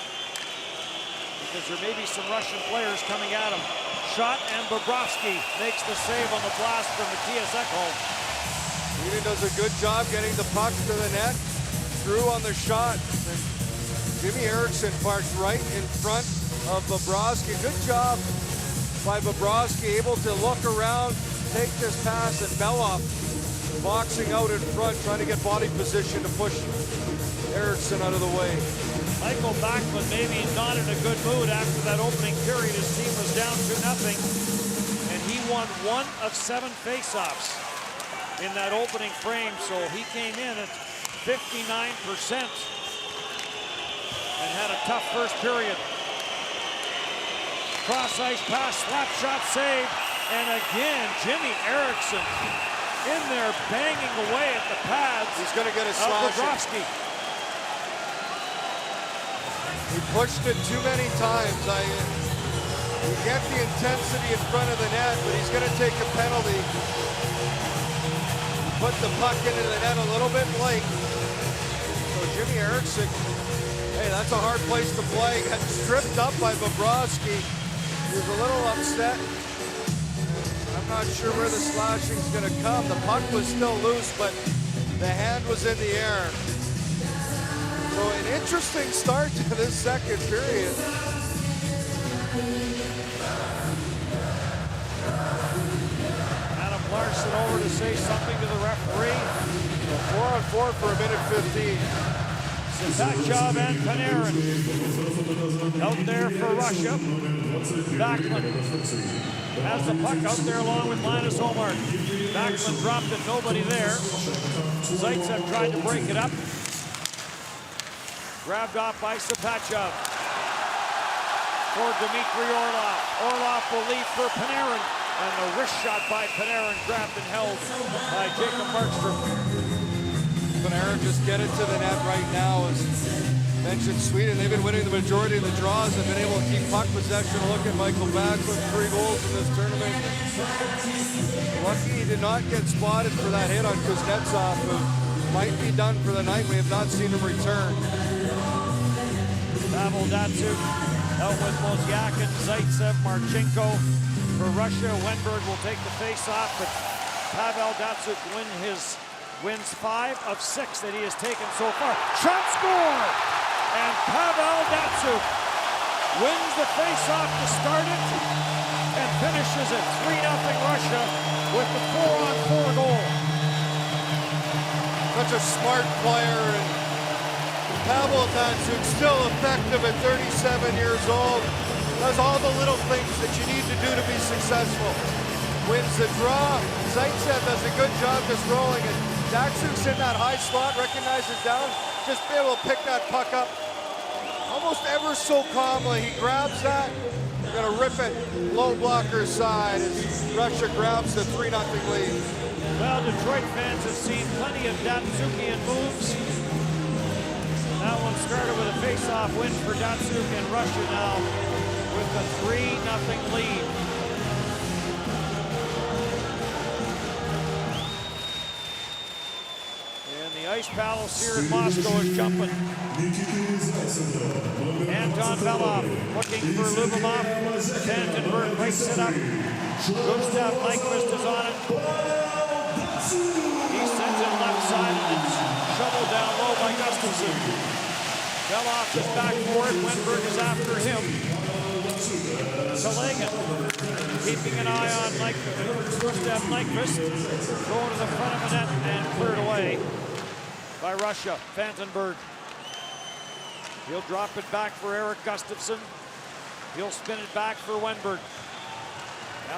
because there may be some Russian players coming at him. Shot, and Bobrovsky makes the save on the blast from Matthias Ekholm. Sweden does a good job getting the puck to the net. Through on the shot. And Jimmy Eriksson parks right in front of Bobrovsky. Good job by Bobrovsky, able to look around, take this pass, and Belloff boxing out in front, trying to get body position to push Eriksson out of the way. Michael Backlund maybe not in a good mood after that opening period. His team was down 2-0, and he won 1 of 7 faceoffs in that opening frame, so he came in at 59% and had a tough first period. Cross ice pass, slap shot save, and again Jimmy Eriksson in there banging away at the pads. He's going to get a slash. Bobrovsky. He pushed it too many times. You get the intensity in front of the net, but he's going to take a penalty. Put the puck into the net a little bit late. So Jimmy Eriksson, hey, that's a hard place to play. Got stripped up by Bobrovsky. He was a little upset. I'm not sure where the slashing's going to come. The puck was still loose, but the hand was in the air. So an interesting start to this second period. Adam Larson over to say something to the referee. So 4-on-4 for a minute 15. Sabatchov and Panarin out there for Russia. Backlund has the puck out there along with Linus Ullmark. Backlund dropped it, nobody there. Zaitsev tried to break it up. Grabbed off by Sabatchov for Dmitry Orlov. Orlov will leave for Panarin. And the wrist shot by Panarin grabbed and held by Jacob Markstrom. Panarin just get it to the net right now. As mentioned, Sweden, they've been winning the majority of the draws and been able to keep puck possession. Look at Michael Backlund, 3 goals in this tournament. Lucky he did not get spotted for that hit on Kuznetsov, who might be done for the night. We have not seen him return. Pavel Datsyuk out with Mozyakin, Zaitsev, Marchenko for Russia. Wenberg will take the face-off, but Pavel Datsyuk wins 5 of 6 that he has taken so far. Shot score! And Pavel Datsyuk wins the face-off to start it and finishes it 3-0 Russia with the 4-on-4 goal. Such a smart player, and Pavel Datsyuk still effective at 37 years old. Does all the little things that you need to do to be successful. Wins the draw. Zaitsev does a good job just rolling it. Datsyuk's in that high slot, recognizes down, just be able to pick that puck up almost ever so calmly. He grabs that, gonna rip it low blocker side as Russia grabs the 3-0 lead. Well, Detroit fans have seen plenty of Datsyukian moves. That one started with a face-off win for Datsyuk, and Russia now with a 3-0 lead. The Ice Palace here in Moscow is jumping. Anton Belov looking for Lubomov. Vandenberg breaks it up. Gustav Nyquist is on it. He sends it left side and it's shoveled down low by Gustafsson. Belov is back for it. Wenberg is after him. Telegan keeping an eye on Gustav Nyquist. Going to the front of the net and cleared away by Russia. Vandenberg. He'll drop it back for Eric Gustafsson. He'll spin it back for Wenberg.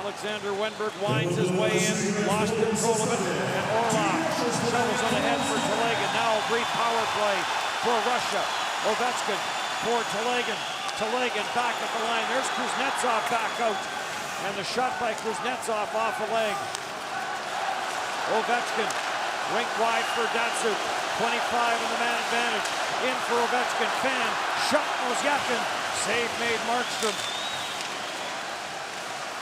Alexander Wenberg winds his way in, lost control of it, and Orlov shovels on ahead for Telegan. Now a brief power play for Russia. Ovechkin for Telegan. Telegan back at the line. There's Kuznetsov back out. And the shot by Kuznetsov off a leg. Ovechkin, rink wide for Datsyuk. 25 in the man advantage. In for Ovechkin. Fan. Shot Mozyakin. Save made Markstrom.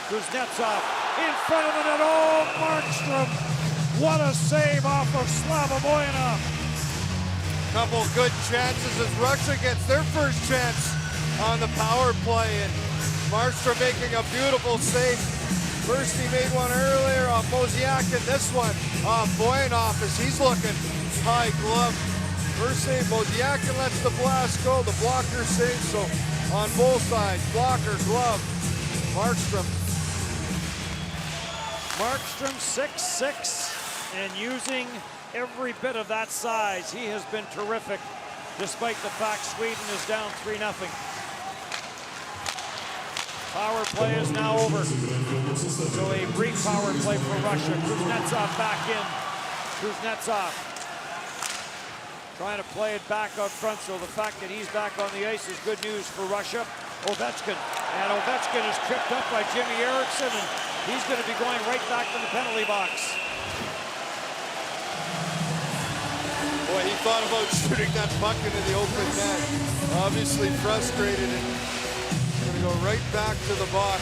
Kuznetsov in front of the net. Oh, Markstrom. What a save off of Slavovoyna. Couple good chances as Russia gets their first chance on the power play. And Markstrom making a beautiful save. First he made one earlier off Mozyakin. This one off Voynov as he's looking. High glove. First save, Mozyakin lets the blast go. The blocker save, so on both sides, blocker, glove, Markstrom. Markstrom 6'6", and using every bit of that size. He has been terrific, despite the fact Sweden is down 3-0. Power play is now over. So a brief power play for Russia. Kuznetsov back in. Kuznetsov trying to play it back up front, so the fact that he's back on the ice is good news for Russia. Ovechkin, and Ovechkin is tripped up by Jimmy Eriksson, and he's going to be going right back to the penalty box. Boy, he thought about shooting that puck into the open net. Obviously frustrated and going to go right back to the box.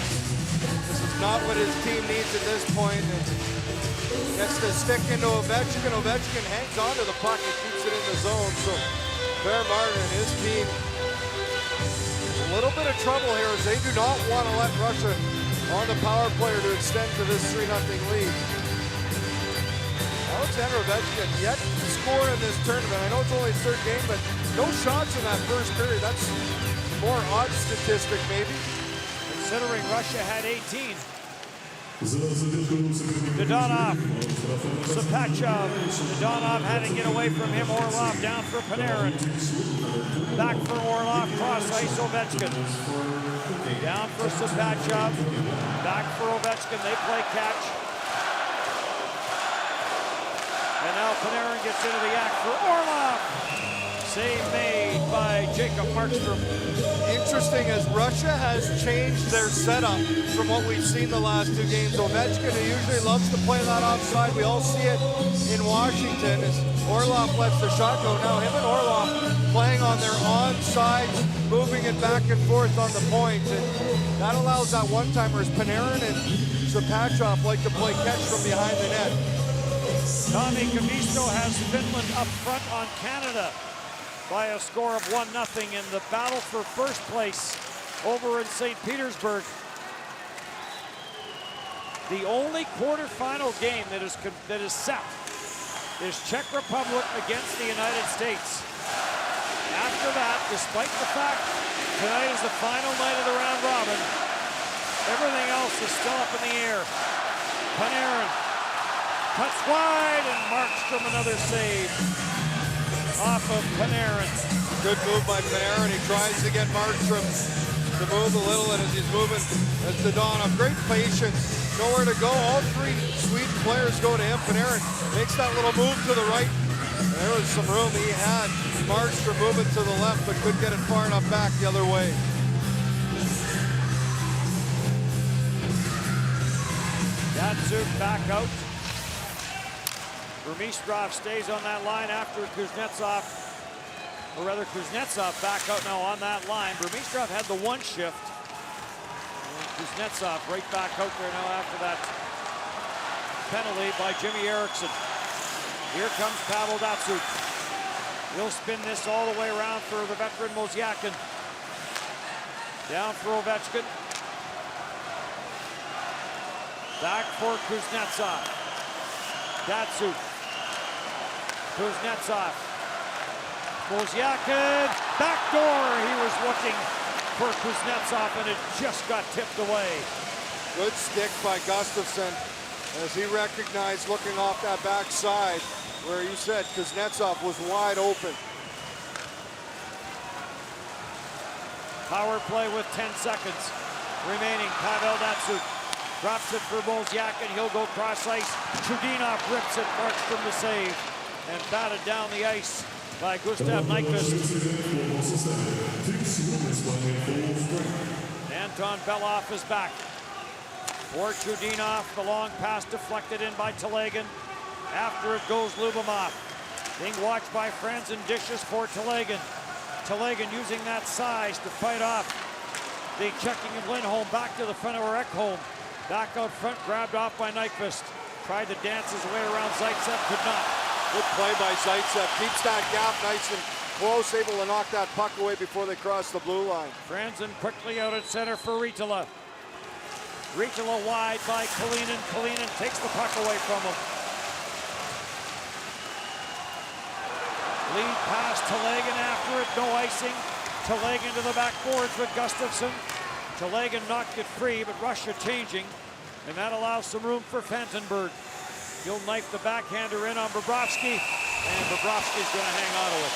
This is not what his team needs at this point. And gets the stick into Ovechkin. Ovechkin hangs onto the puck and keeps it in the zone. So Per Martin and his team a little bit of trouble here as they do not want to let Russia on the power play to extend to this 3-0 lead. Alexander Ovechkin yet to score in this tournament. I know it's only his third game, but no shots in that first period. That's more odd statistic, maybe. Considering Russia had 18. Dodonov, Sapachov. Dodonov had to get away from him. Orlov down for Panarin. Back for Orlov, cross ice Ovechkin. Down for Sapachov. Back for Ovechkin. They play catch. And now Panarin gets into the act for Orlov. Save made by Jacob Markstrom. Interesting as Russia has changed their setup from what we've seen the last two games. Ovechkin, who usually loves to play that offside, we all see it in Washington as Orlov lets the shot go. Now him and Orlov playing on their onsides, moving it back and forth on the point. And that allows that one-timers. Panarin and Zapachov like to play catch from behind the net. Tommy Kavisto has Finland up front on Canada by a score of 1-0 in the battle for first place over in St. Petersburg. The only quarterfinal game that is set is Czech Republic against the United States. After that, despite the fact tonight is the final night of the round robin, everything else is still up in the air. Panarin cuts wide and Markstrom another save off of Panarin. Good move by Panarin. He tries to get Markstrom to move a little, and as he's moving, that's Dodonov. Great patience, nowhere to go. All three Sweden players go to him. Panarin makes that little move to the right. There was some room. He had Markstrom moving to the left, but couldn't get it far enough back the other way. Datsuk back out. Burmistrov stays on that line after Kuznetsov, or rather Kuznetsov back out now on that line. Burmistrov had the one shift. And Kuznetsov right back out there now after that penalty by Jimmy Eriksson. Here comes Pavel Datsuk. He'll spin this all the way around for the veteran Mozyakin. Down for Ovechkin. Back for Kuznetsov. Datsuk. Kuznetsov. Mozyakin. Backdoor. He was looking for Kuznetsov and it just got tipped away. Good stick by Gustafsson as he recognized looking off that backside where you said Kuznetsov was wide open. Power play with 10 seconds remaining. Pavel Datsuk drops it for Mozyakin. He'll go cross ice. Chudinov rips it. Markstrom the save. And batted down the ice by Gustav Nyquist. Anton Belov is back. For Chudinov, the long pass deflected in by Telegin. After it goes Lubomov. Being watched by Franz and dishes for Telegin. Telegin using that size to fight off the checking of Lindholm back to the front of Ekholm. Back out front, grabbed off by Nyquist. Tried to dance his way around Zaitsev, could not. Good play by Zaitsev. Keeps that gap nice and close, able to knock that puck away before they cross the blue line. Franzen quickly out at center for Riitala. Riitala wide by Kalinin. Kalinin takes the puck away from him. Lead pass, Telegin after it, no icing. Telegin to the backboards with Gustafsson. Telegin knocked it free, but Russia changing, and that allows some room for Fantenberg. He'll knife the backhander in on Bobrovsky, and Bobrovsky's going to hang on to it.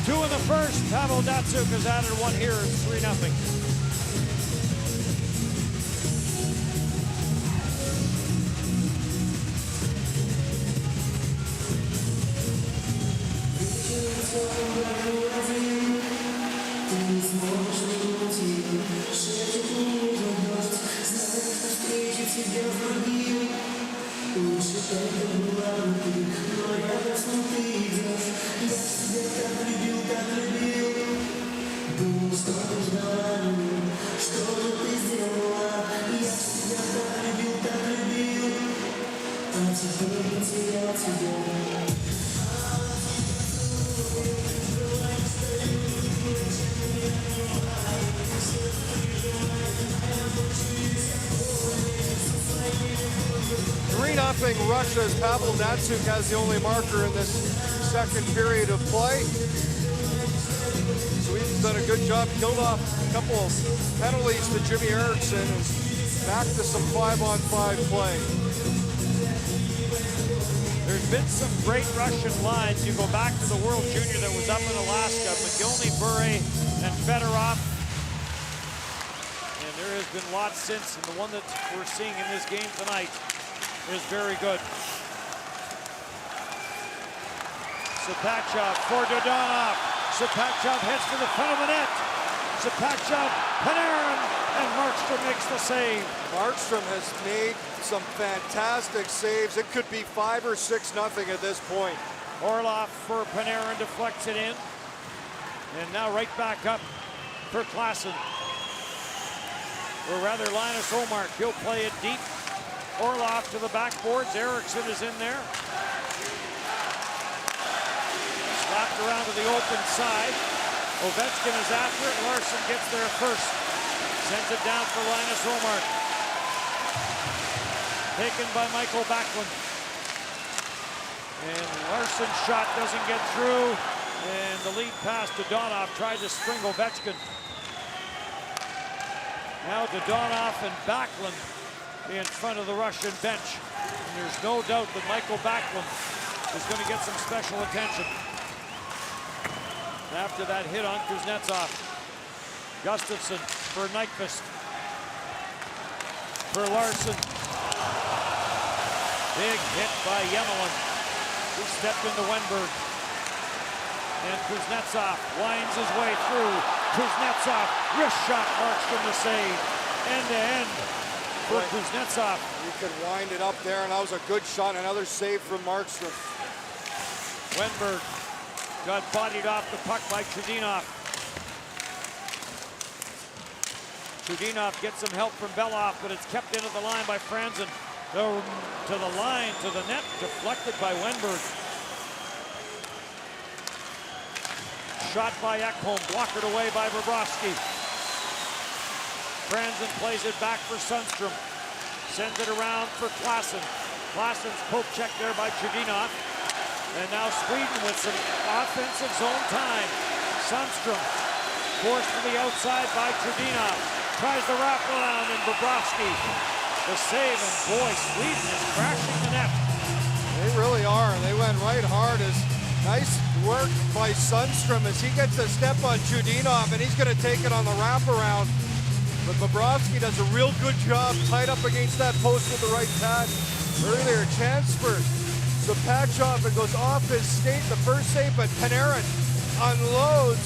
2 in the first. Pavel Datsuk has added one here. It's 3-0. Russia's Pavel Datsyuk has the only marker in this second period of play. Sweden's done a good job, killed off a couple of penalties to Jimmy Eriksson, and back to some 5-on-5 play. There's been some great Russian lines. You go back to the World Junior that was up in Alaska, McGillney, Bure, and Fedorov. And there has been lots since, and the one that we're seeing in this game tonight is very good. Sapachov for Dodonov. Sapachov heads to the front of the net. Sapachov, Panarin, and Markstrom makes the save. Markstrom has made some fantastic saves. It could be 5 or 6-0 at this point. Orlov for Panarin, deflects it in. And now right back up for Klassen. Or rather Linus Ullmark, he'll play it deep. Orlov to the backboards, Eriksson is in there. Slapped around to the open side. Ovechkin is after it, Larson gets there first. Sends it down for Linus Ullmark. Taken by Michael Backlund. And Larson's shot doesn't get through. And the lead pass to Dodonov tried to spring Ovechkin. Now Dodonov and Backlund in front of the Russian bench. And there's no doubt that Michael Backlund is going to get some special attention. After that hit on Kuznetsov. Gustafsson for Nyquist. For Larson. Big hit by Yemelin, who stepped into Wenberg. And Kuznetsov winds his way through. Kuznetsov, wrist shot, Markstrom to save. End to end for Kuznetsov. You could wind it up there, and that was a good shot. Another save from Markstrom. Wenberg got bodied off the puck by Chudinov. Chudinov gets some help from Belov, but it's kept into the line by Franzen. To the line, to the net, deflected by Wenberg. Shot by Ekholm, blocked away by Bobrovsky. Franzen plays it back for Sundstrom. Sends it around for Klassen. Klassen's poke check there by Chudinov. And now Sweden with some offensive zone time. Sundstrom forced to the outside by Chudinov. Tries the wraparound and Bobrovsky. The save, and boy, Sweden is crashing the net. They really are. They went right hard. Nice work by Sundstrom as he gets a step on Chudinov, and he's going to take it on the wraparound. But Bobrovsky does a real good job, tied up against that post with the right pad. Earlier, chance for Sapachov, and goes off his skate, the first save, but Panarin unloads.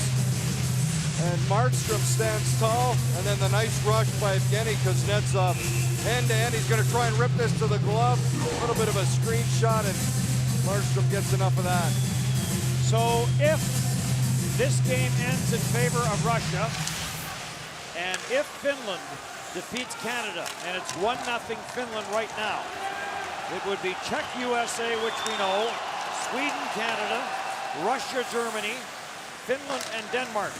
And Markstrom stands tall, and then the nice rush by Evgeny Kuznetsov. End-to-end, he's going to try and rip this to the glove. A little bit of a screenshot, and Markstrom gets enough of that. So if this game ends in favor of Russia, and if Finland defeats Canada, and it's 1-0 Finland right now, it would be Czech USA, which we know, Sweden, Canada, Russia, Germany, Finland, and Denmark.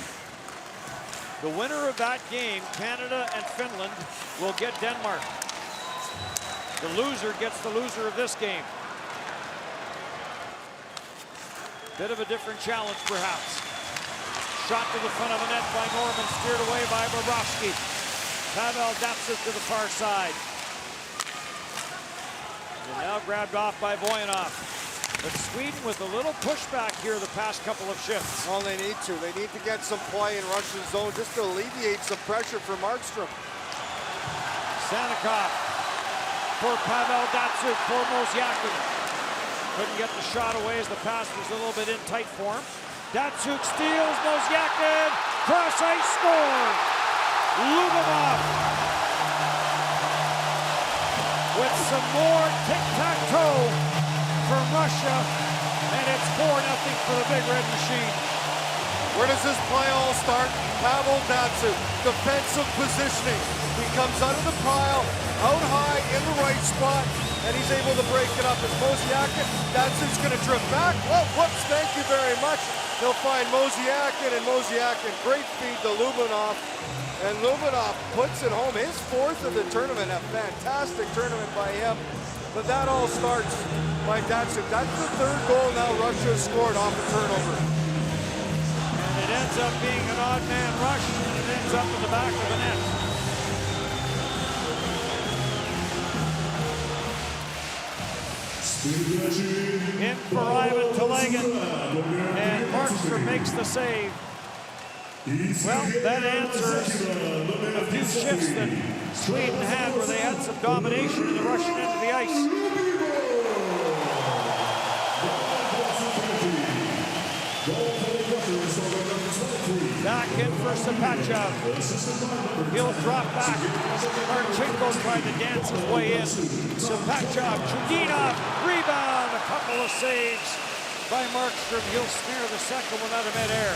The winner of that game, Canada and Finland, will get Denmark. The loser gets the loser of this game. Bit of a different challenge, perhaps. Shot to the front of the net by Norman, steered away by Bobrovsky. Pavel Datsyuk to the far side. And now grabbed off by Voyanov. But Sweden with a little pushback here the past couple of shifts. Well, they need to. They need to get some play in Russian zone just to alleviate some pressure for Markstrom. Sanikov for Pavel Datsyuk for Mozyakin. Couldn't get the shot away as the pass was a little bit in tight form. Datsyuk steals, Mozyakin, cross ice score. Lubomov. with some more tic-tac-toe from Russia, and it's 4-0 for the Big Red Machine. Where does this play all start? Pavel Datsuk, defensive positioning. He comes out of the pile, out high in the right spot, and he's able to break it up. As Mosiakin, Datsuk's gonna drift back. Oh, whoops, thank you very much. He'll find Mosiakin, and Mosiakin, great feed to Lubinov. And Lubinov puts it home, his 4th of the tournament, a fantastic tournament by him. But that all starts by Datsuk. That's the 3rd goal now Russia has scored off a turnover. It ends up being an odd man rush, and it ends up in the back of the net. In for Ivan Telegan, and Markstrom makes the save. Well, that answers a few shifts that Sweden had where they had some domination in the Russian end of the ice. Back in for Sapachev. He'll drop back. Marchenko tried to dance his way in. Sapachev, Chudinov, rebound. A couple of saves by Markstrom. He'll snare the second one out of midair.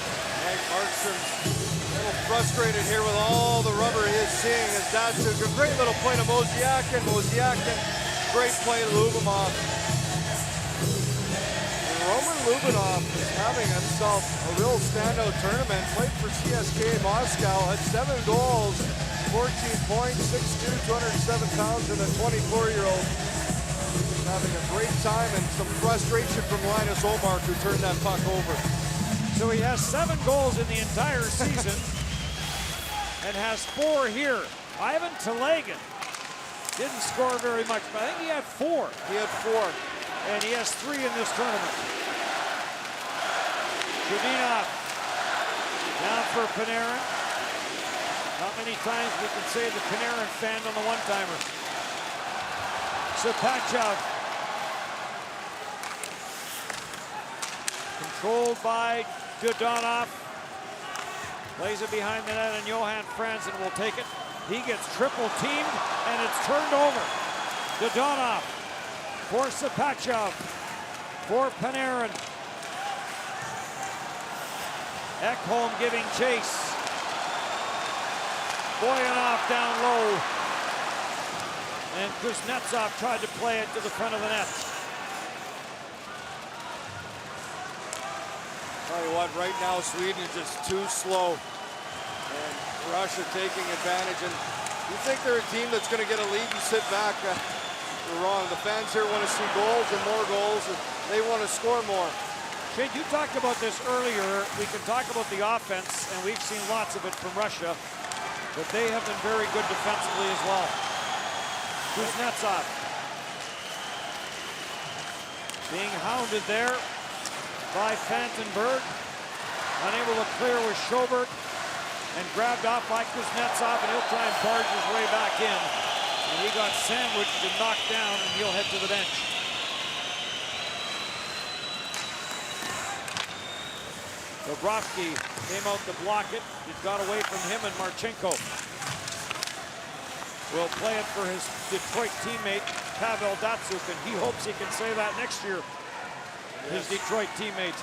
And Markstrom's a little frustrated here with all the rubber he is seeing as Datsuk. A great little play to Mosiakin. Mosiakin, great play to Lubinov. Roman Lubinov is having himself a real standout tournament. Played for CSKA Moscow, had 7 goals, 14 points, 6'2", 207 pounds, and a 24-year-old. Having a great time and some frustration from Linus Ullmark, who turned that puck over. So he has 7 goals in the entire season and has 4 here. Ivan Telegan didn't score very much, but I think he had 4. He had 4. And he has 3 in this tournament. Chudinov down for Panarin. Not many times we can say the Panarin fan on the one-timer. Sapachev. Controlled by Dodonov. Plays it behind the net, and Johan Franzen will take it. He gets triple teamed, and it's turned over. Dodonov for Sapachev, for Panarin. Ekholm giving chase. Boyanov down low. And Kuznetsov tried to play it to the front of the net. Tell you what, right now Sweden is just too slow. And Russia taking advantage. And you think they're a team that's going to get a lead and sit back. You're wrong. The fans here want to see goals and more goals, and they want to score more. Shane, you talked about this earlier. We can talk about the offense, and we've seen lots of it from Russia, but they have been very good defensively as well. Kuznetsov being hounded there by Fantenberg. Unable to clear with Schobert, and grabbed off by Kuznetsov, and he'll try and barge his way back in. And he got sandwiched and knocked down, and he'll head to the bench. Bobrovsky came out to block it. It got away from him, and Marchenko will play it for his Detroit teammate, Pavel Datsuk, and he hopes he can say that next year, his Detroit teammate.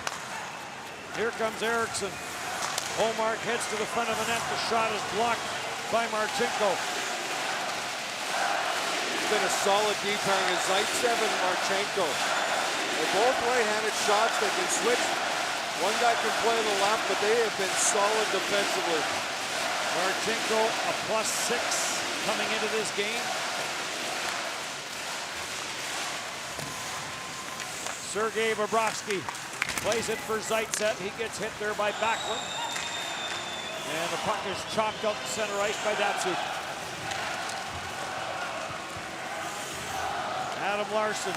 Here comes Eriksson. Ullmark heads to the front of the net. The shot is blocked by Marchenko. It's been a solid deep pairing of Zaitsev and Marchenko. They're both right-handed shots. They can switch. One guy can play on the left, but they have been solid defensively. Marchenko a +6 coming into this game. Sergei Bobrovsky plays it for Zaitsev. He gets hit there by Backlund. And the puck is chopped up center ice by Datsuk. Adam Larson,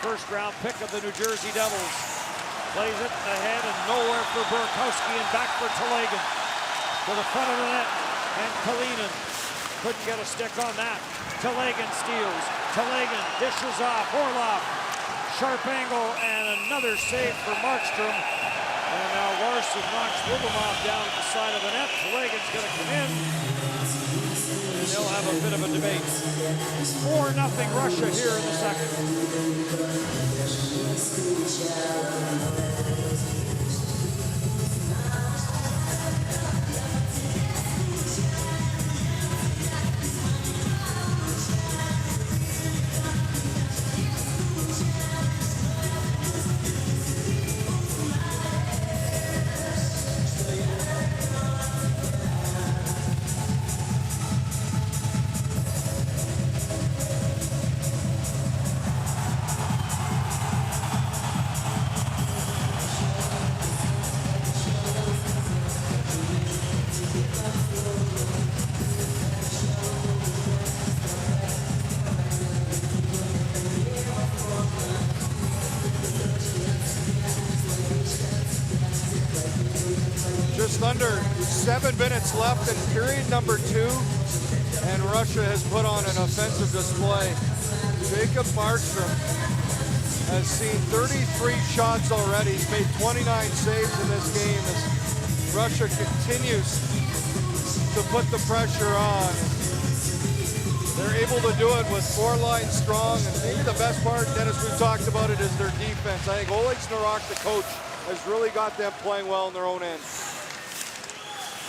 first round pick of the New Jersey Devils. Plays it ahead and nowhere for Burakovsky, and back for Telegan. To the front of the net, and Kalinin couldn't get a stick on that. Telegan steals. Telegan dishes off. Orlov, sharp angle, and another save for Markstrom. And now Larson knocks Lubomov down at the side of the net. Telegin's going to come in. And they'll have a bit of a debate. 4-0 Russia here in the second. Just under 7 minutes left in period number 2, and Russia has put on an offensive display. Jacob Markstrom has seen 33 shots already. He's made 29 saves in this game as Russia continues to put the pressure on. They're able to do it with 4 lines strong, and maybe the best part, Dennis, we've talked about it, is their defense. I think Oleg Snarok, the coach, has really got them playing well in their own end.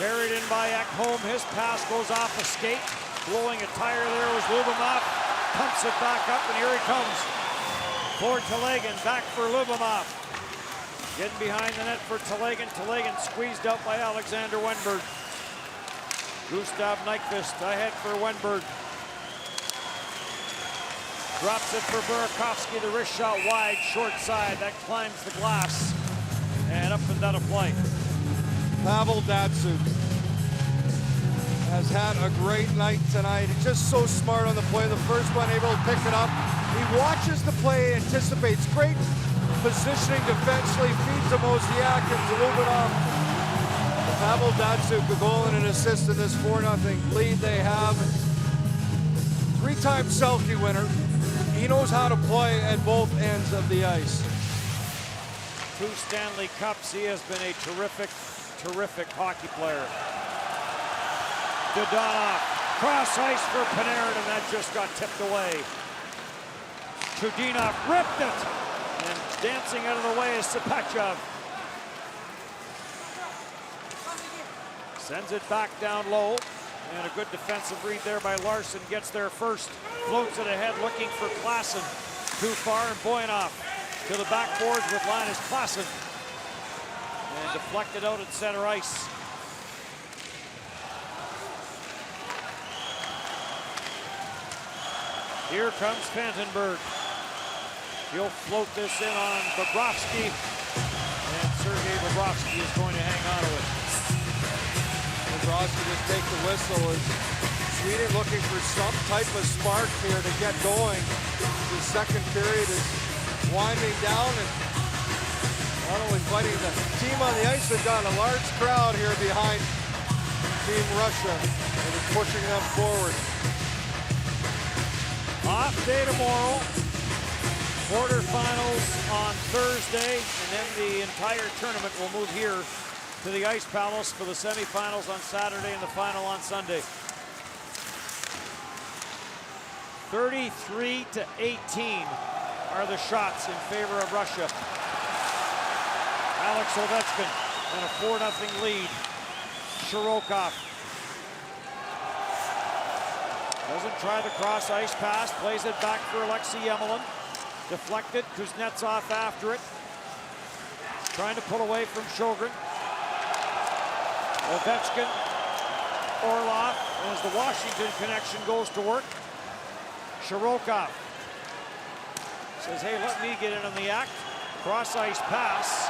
Carried in by Ekholm. His pass goes off a skate. Blowing a tire there was Lubomov. Pumps it back up, and here he comes. For Telegin, back for Lubomov. Getting behind the net for Telegin. Telegin squeezed out by Alexander Wenberg. Gustav Nyquist ahead for Wenberg. Drops it for Burakovsky. The wrist shot wide, short side. That climbs the glass. And up and down a play. Pavel Datsyuk has had a great night tonight. He's just so smart on the play. The first one, able to pick it up. He watches the play, anticipates. Great positioning defensively, feeds to Mosiak and to Lubomov. Pavel Datsyuk, a goal and an assist in this 4-0 lead they have. 3-time Selke winner. He knows how to play at both ends of the ice. 2 Stanley Cups. He has been a terrific hockey player. Dodonov, cross ice for Panarin, and that just got tipped away. Chudinov ripped it, and dancing out of the way is Sapachev. Sends it back down low, and a good defensive read there by Larson. Gets there first, floats it ahead, looking for Klassen. Too far, and Boyanov to the backboards with Linus Klassen. And deflected out at center ice. Here comes Vandenberg. He'll float this in on Bobrovsky. And Sergei Bobrovsky is going to hang on to it. Bobrovsky just take the whistle as Sweden looking for some type of spark here to get going. The second period is winding down, and not only fighting the team on the ice, they've got a large crowd here behind Team Russia and is pushing them forward. Off day tomorrow. Quarterfinals on Thursday, and then the entire tournament will move here to the Ice Palace for the semifinals on Saturday and the final on Sunday. 33-18 are the shots in favor of Russia. Alex Ovechkin and a 4-0 lead. Shirokov doesn't try the cross ice pass, plays it back for Alexei Yemelin. Deflected, Kuznetsov after it. Trying to pull away from Sjogren. Ovechkin, Orlov, as the Washington connection goes to work. Shirokov says, hey, let me get in on the act. Cross ice pass.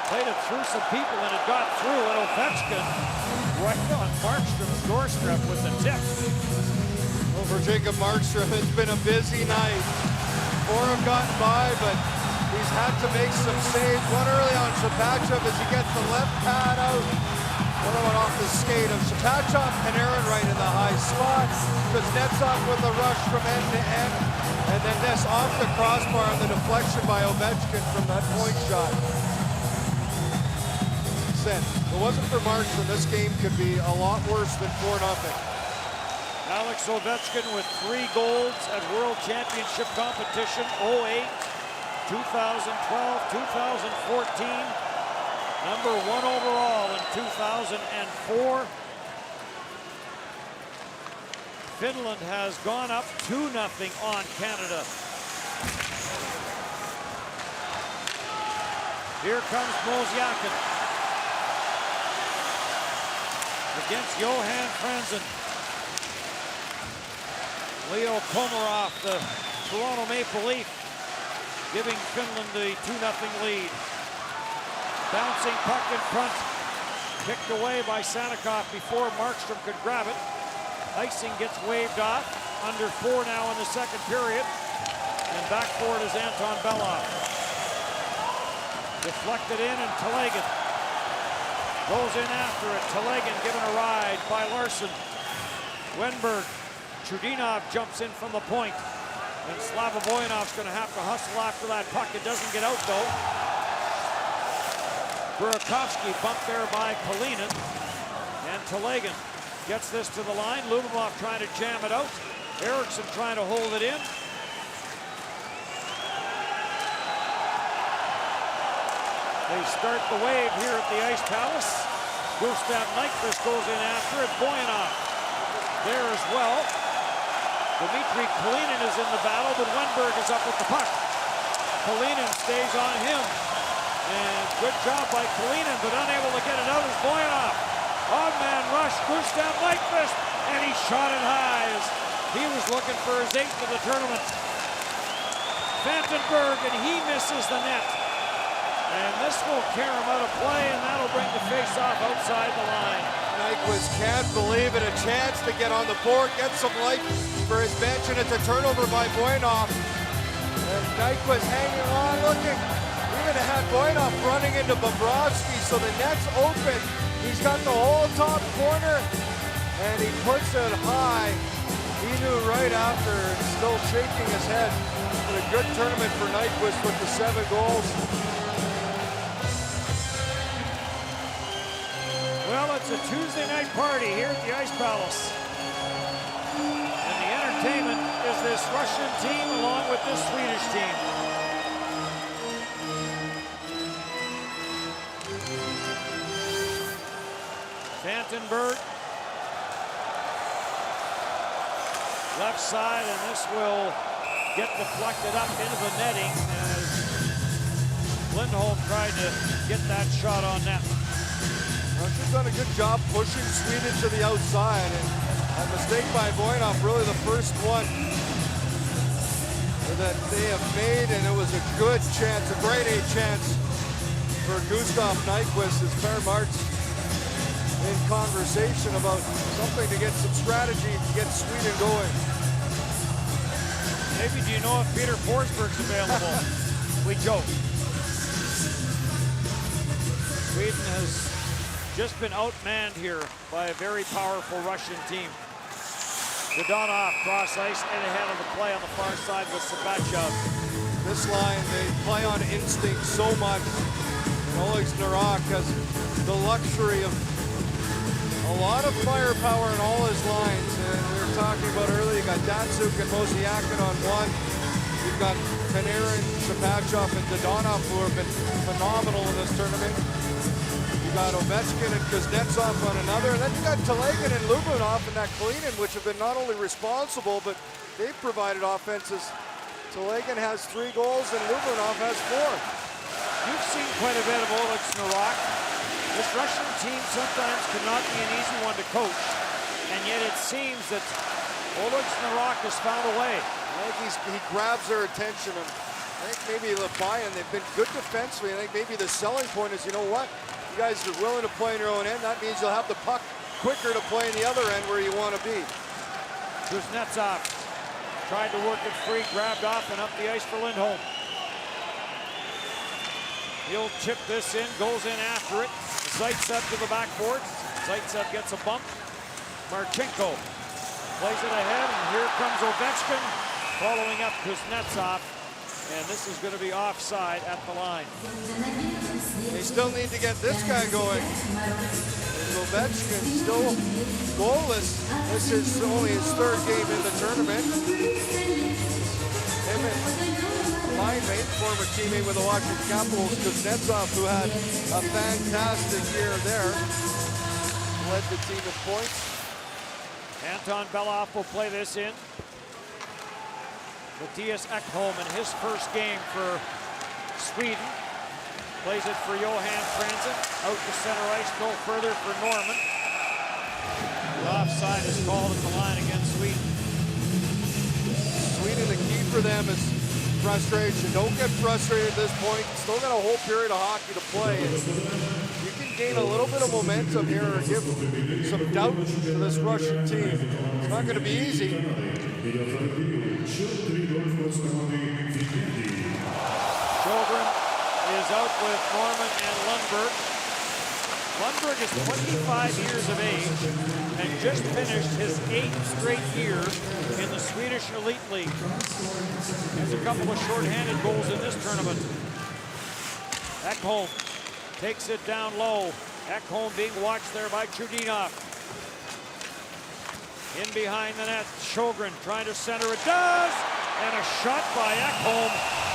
Played it through some people and it got through, and Ovechkin right on Markstrom's doorstep with the tip. Well, for Jacob Markstrom, it's been a busy night. 4 have gotten by, but he's had to make some saves. One early on Sapachev as he gets the left pad out. One went off the skate of Sapachev, Panarin right in the high spot. Kuznetsov with a rush from end to end. And then this off the crossbar on the deflection by Ovechkin from that point shot. If it wasn't for Markstrom, this game could be a lot worse than 4-0. Alex Ovechkin with 3 goals at World Championship competition, 08, 2012, 2014. Number 1 overall in 2004. Finland has gone up 2-0 on Canada. Here comes Mosjakin against Johan Franzen. Leo Komarov, the Toronto Maple Leaf, giving Finland the 2-0 lead. Bouncing puck in front, kicked away by Sannikov before Markstrom could grab it. Icing gets waved off. Under 4 now in the second period. And back for it is Anton Belov. Deflected in, and Telegan goes in after it. Telegan given a ride by Larson. Wenberg. Chudinov jumps in from the point. And Slava Voinov's going to have to hustle after that puck. It doesn't get out, though. Burakovsky bumped there by Kalinin. And Telegan gets this to the line. Lyubimov trying to jam it out. Eriksson trying to hold it in. They start the wave here at the Ice Palace. Gustav Nyquist goes in after it. Voinov there as well. Dmitry Kalinin is in the battle, but Wenberg is up with the puck. Kalinin stays on him. And good job by Kalinin, but unable to get it out is Voinov. Odd-man rush, Gustav Nyquist, and he shot it high as he was looking for his 8th of the tournament. Vandenberg, and he misses the net. And this will carry him out of play, and that'll bring the face-off outside the line. Nyquist can't believe it, a chance to get on the board, get some life for his bench, and it's a turnover by Voinov. And Nyquist hanging on, looking. Even had Voinov running into Bobrovsky, so the net's open. He's got the whole top corner, and he puts it high. He knew right after, still shaking his head. But a good tournament for Nyquist with the 7 goals. Well, it's a Tuesday night party here at the Ice Palace. And the entertainment is this Russian team along with this Swedish team. Vandenberg. Left side, and this will get deflected up into the netting as Lindholm tried to get that shot on net. Russia's done a good job pushing Sweden to the outside, and a mistake by Voinov, really the first one that they have made, and it was a good chance, a grade A chance for Gustav Nyquist as Per Martz in conversation about something to get some strategy to get Sweden going. Maybe do you know if Peter Forsberg's available? We joke. Sweden has just been outmanned here by a very powerful Russian team. Dadonov cross ice and ahead of the play on the far side with Sabachev. This line, they play on instinct so much. And Oleg Narak has the luxury of a lot of firepower in all his lines. And we were talking about earlier, you got Datsuk and Mosjakin on one. You've got Panarin, Sabachev, and Dadonov, who have been phenomenal in this tournament. You got Ovechkin and Kuznetsov on another, and then you got Telegan and Lyubimov and that Kalinin, which have been not only responsible, but they've provided offenses. Telegan has 3 goals and Lyubimov has 4. You've seen quite a bit of Oleg Narak. This Russian team sometimes cannot be an easy one to coach, and yet it seems that Oleg Narak has found a way. I think he grabs their attention, and I think maybe the buy-in, they've been good defensively. I think maybe the selling point is, you know what? You guys are willing to play in your own end. That means you'll have the puck quicker to play in the other end where you want to be. Kuznetsov tried to work it free, grabbed off and up the ice for Lindholm. He'll chip this in, goes in after it. Zaitsev to the backboard. Zaitsev gets a bump. Marchenko plays it ahead, and here comes Ovechkin following up Kuznetsov. And this is going to be offside at the line. They still need to get this guy going. Ovechkin still goalless. This is only his third game in the tournament. Him and my mate, former teammate with the Washington Capitals, Kuznetsov, who had a fantastic year there, led the team in points. Anton Belloff will play this in. Mattias Ekholm in his first game for Sweden. Plays it for Johan Franzen. Out to center ice, no further for Norman. The offside is called at the line against Sweden. Sweden, the key for them is frustration. Don't get frustrated at this point. Still got a whole period of hockey to play. You can gain a little bit of momentum here or give some doubt to this Russian team. It's not going to be easy. Sjogren is out with Norman and Lundberg. Lundberg is 25 years of age and just finished his 8th straight year in the Swedish Elite League. Has a couple of shorthanded goals in this tournament. Ekholm takes it down low. Ekholm being watched there by Chudinov. In behind the net, Sjogren trying to center. It does! And a shot by Ekholm.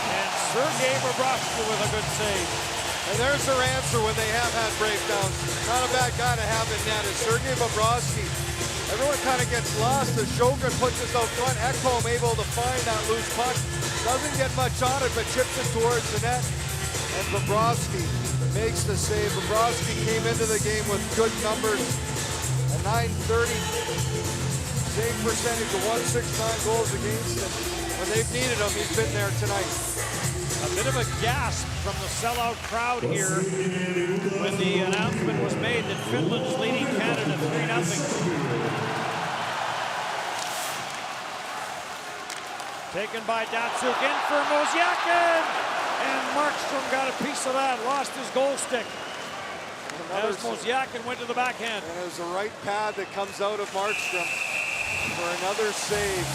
And Sergei Bobrovsky with a good save. And there's their answer when they have had breakdowns. Not a bad guy to have in net is Sergei Bobrovsky. Everyone kind of gets lost as Sjogren puts this out front. Ekholm able to find that loose puck. Doesn't get much on it, but chips it towards the net. And Bobrovsky makes the save. Bobrovsky came into the game with good numbers. A .930 save percentage of .169 goals against him. When they've needed him, he's been there tonight. A bit of a gasp from the sellout crowd here when the announcement was made that Finland is leading Canada 3-0. Taken by Datsuk, in for Mosiakin! And Markstrom got a piece of that, lost his goal stick. As Mosiakin went to the backhand. And there's a right pad that comes out of Markstrom for another save.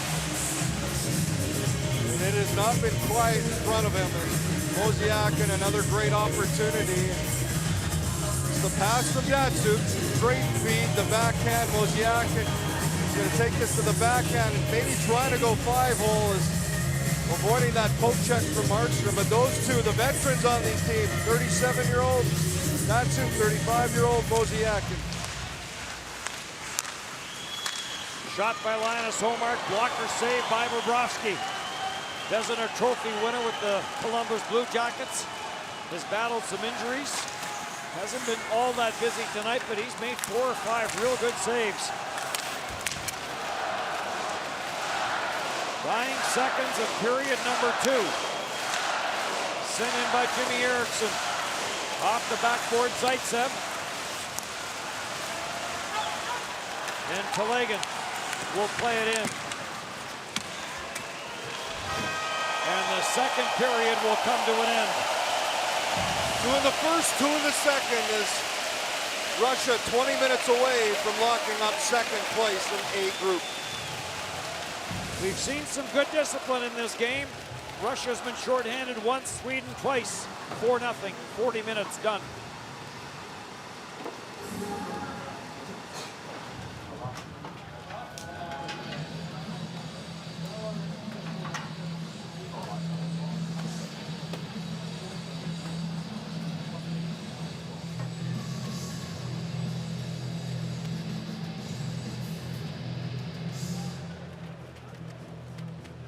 And it has not been quiet in front of him. Mosiakin, another great opportunity. It's the pass from Datsuk, straight feed, the backhand. Mosiakin is going to take this to the backhand and maybe trying to go 5-hole, is avoiding that poke check from Markstrom. But those two, the veterans on these teams, 37-year-old Datsuk, 35-year-old Mosiakin. Shot by Linus Homark, blocker save by Bobrovsky. Vezina Trophy winner with the Columbus Blue Jackets. Has battled some injuries. Hasn't been all that busy tonight, but he's made 4 or 5 real good saves. Dying seconds of period number 2. Sent in by Jimmy Eriksson. Off the backboard, Zaitsev. And Telegan will play it in. And the second period will come to an end. 2 in the first, 2 in the second, as Russia 20 minutes away from locking up second place in A group. We've seen some good discipline in this game. Russia's been shorthanded once, Sweden twice. 4-0, 40 minutes done.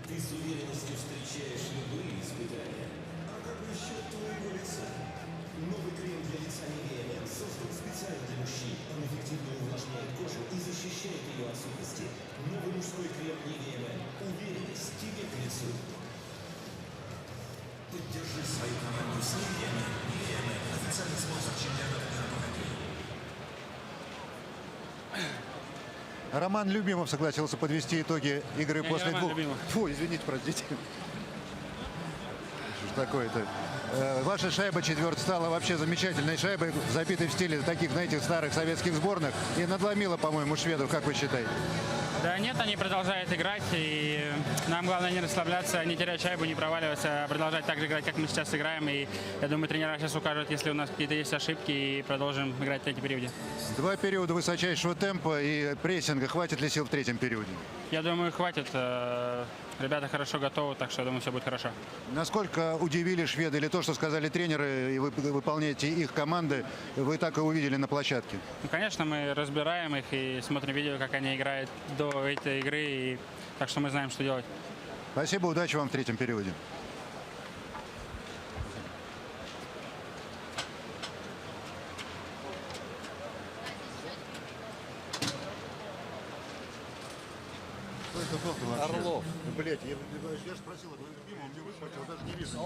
Ты с уверенностью встречаешь любые испытания. А как насчет твоего лица? Новый крем для лица Nivea создан специально для мужчин. Он эффективно увлажняет кожу и защищает ее от сухости. Новый мужской крем Nivea. Уверенность тебе к лицу. Поддержи свою команду с Nivea. Nivea – официальный спонсор чемпионата мира по хоккею. Роман Любимов согласился подвести итоги игры после Роман двух... Любимов. Фу, извините, простите. Что ж такое-то? Ваша шайба четвертая стала вообще замечательной шайбой, забитой в стиле таких, знаете, старых советских сборных. И надломила, по-моему, шведов, как вы считаете? Да нет, они продолжают играть, и нам главное не расслабляться, не терять шайбу, не проваливаться, а продолжать так же играть, как мы сейчас играем. И я думаю, тренера сейчас укажут, если у нас какие-то есть ошибки, и продолжим играть в третьем периоде. 2 периода высочайшего темпа и прессинга. Хватит ли сил в третьем периоде? Я думаю, хватит. Ребята хорошо готовы, так что я думаю, все будет хорошо. Насколько удивили шведы или то, что сказали тренеры, и вы выполняете их команды, вы так и увидели на площадке? Ну, конечно, мы разбираем их и смотрим видео, как они играют до этой игры, и так что мы знаем, что делать. Спасибо, удачи вам в третьем периоде. Орлов. Блять, я же спросил, он мне выхватил, даже не вижу.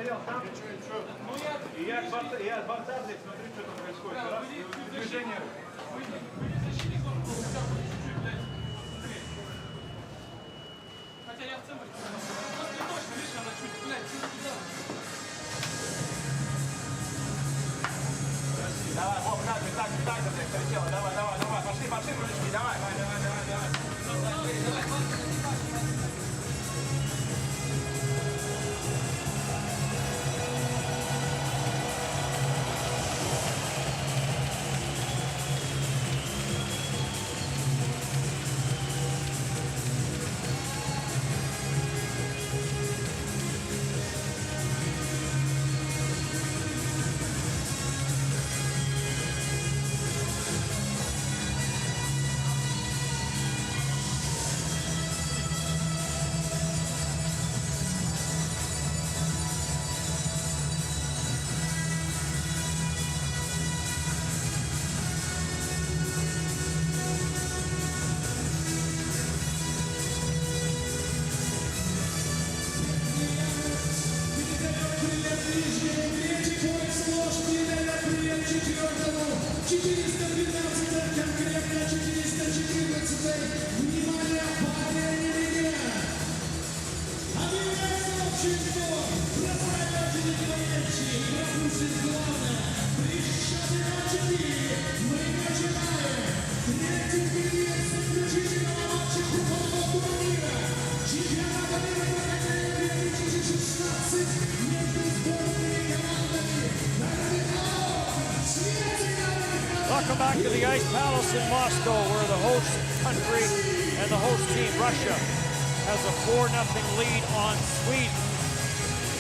стоял там. И я от борта здесь смотрю, что там происходит. Раз, движение. Хотя я в центре. После точно, видишь, она чуть, блядь, туда. Давай, Бог, так, блядь, полетела. Давай, пошли, мужички, давай. Welcome back to the Ice Palace in Moscow, where the host country and the host team, Russia, has a 4-0 lead on Sweden.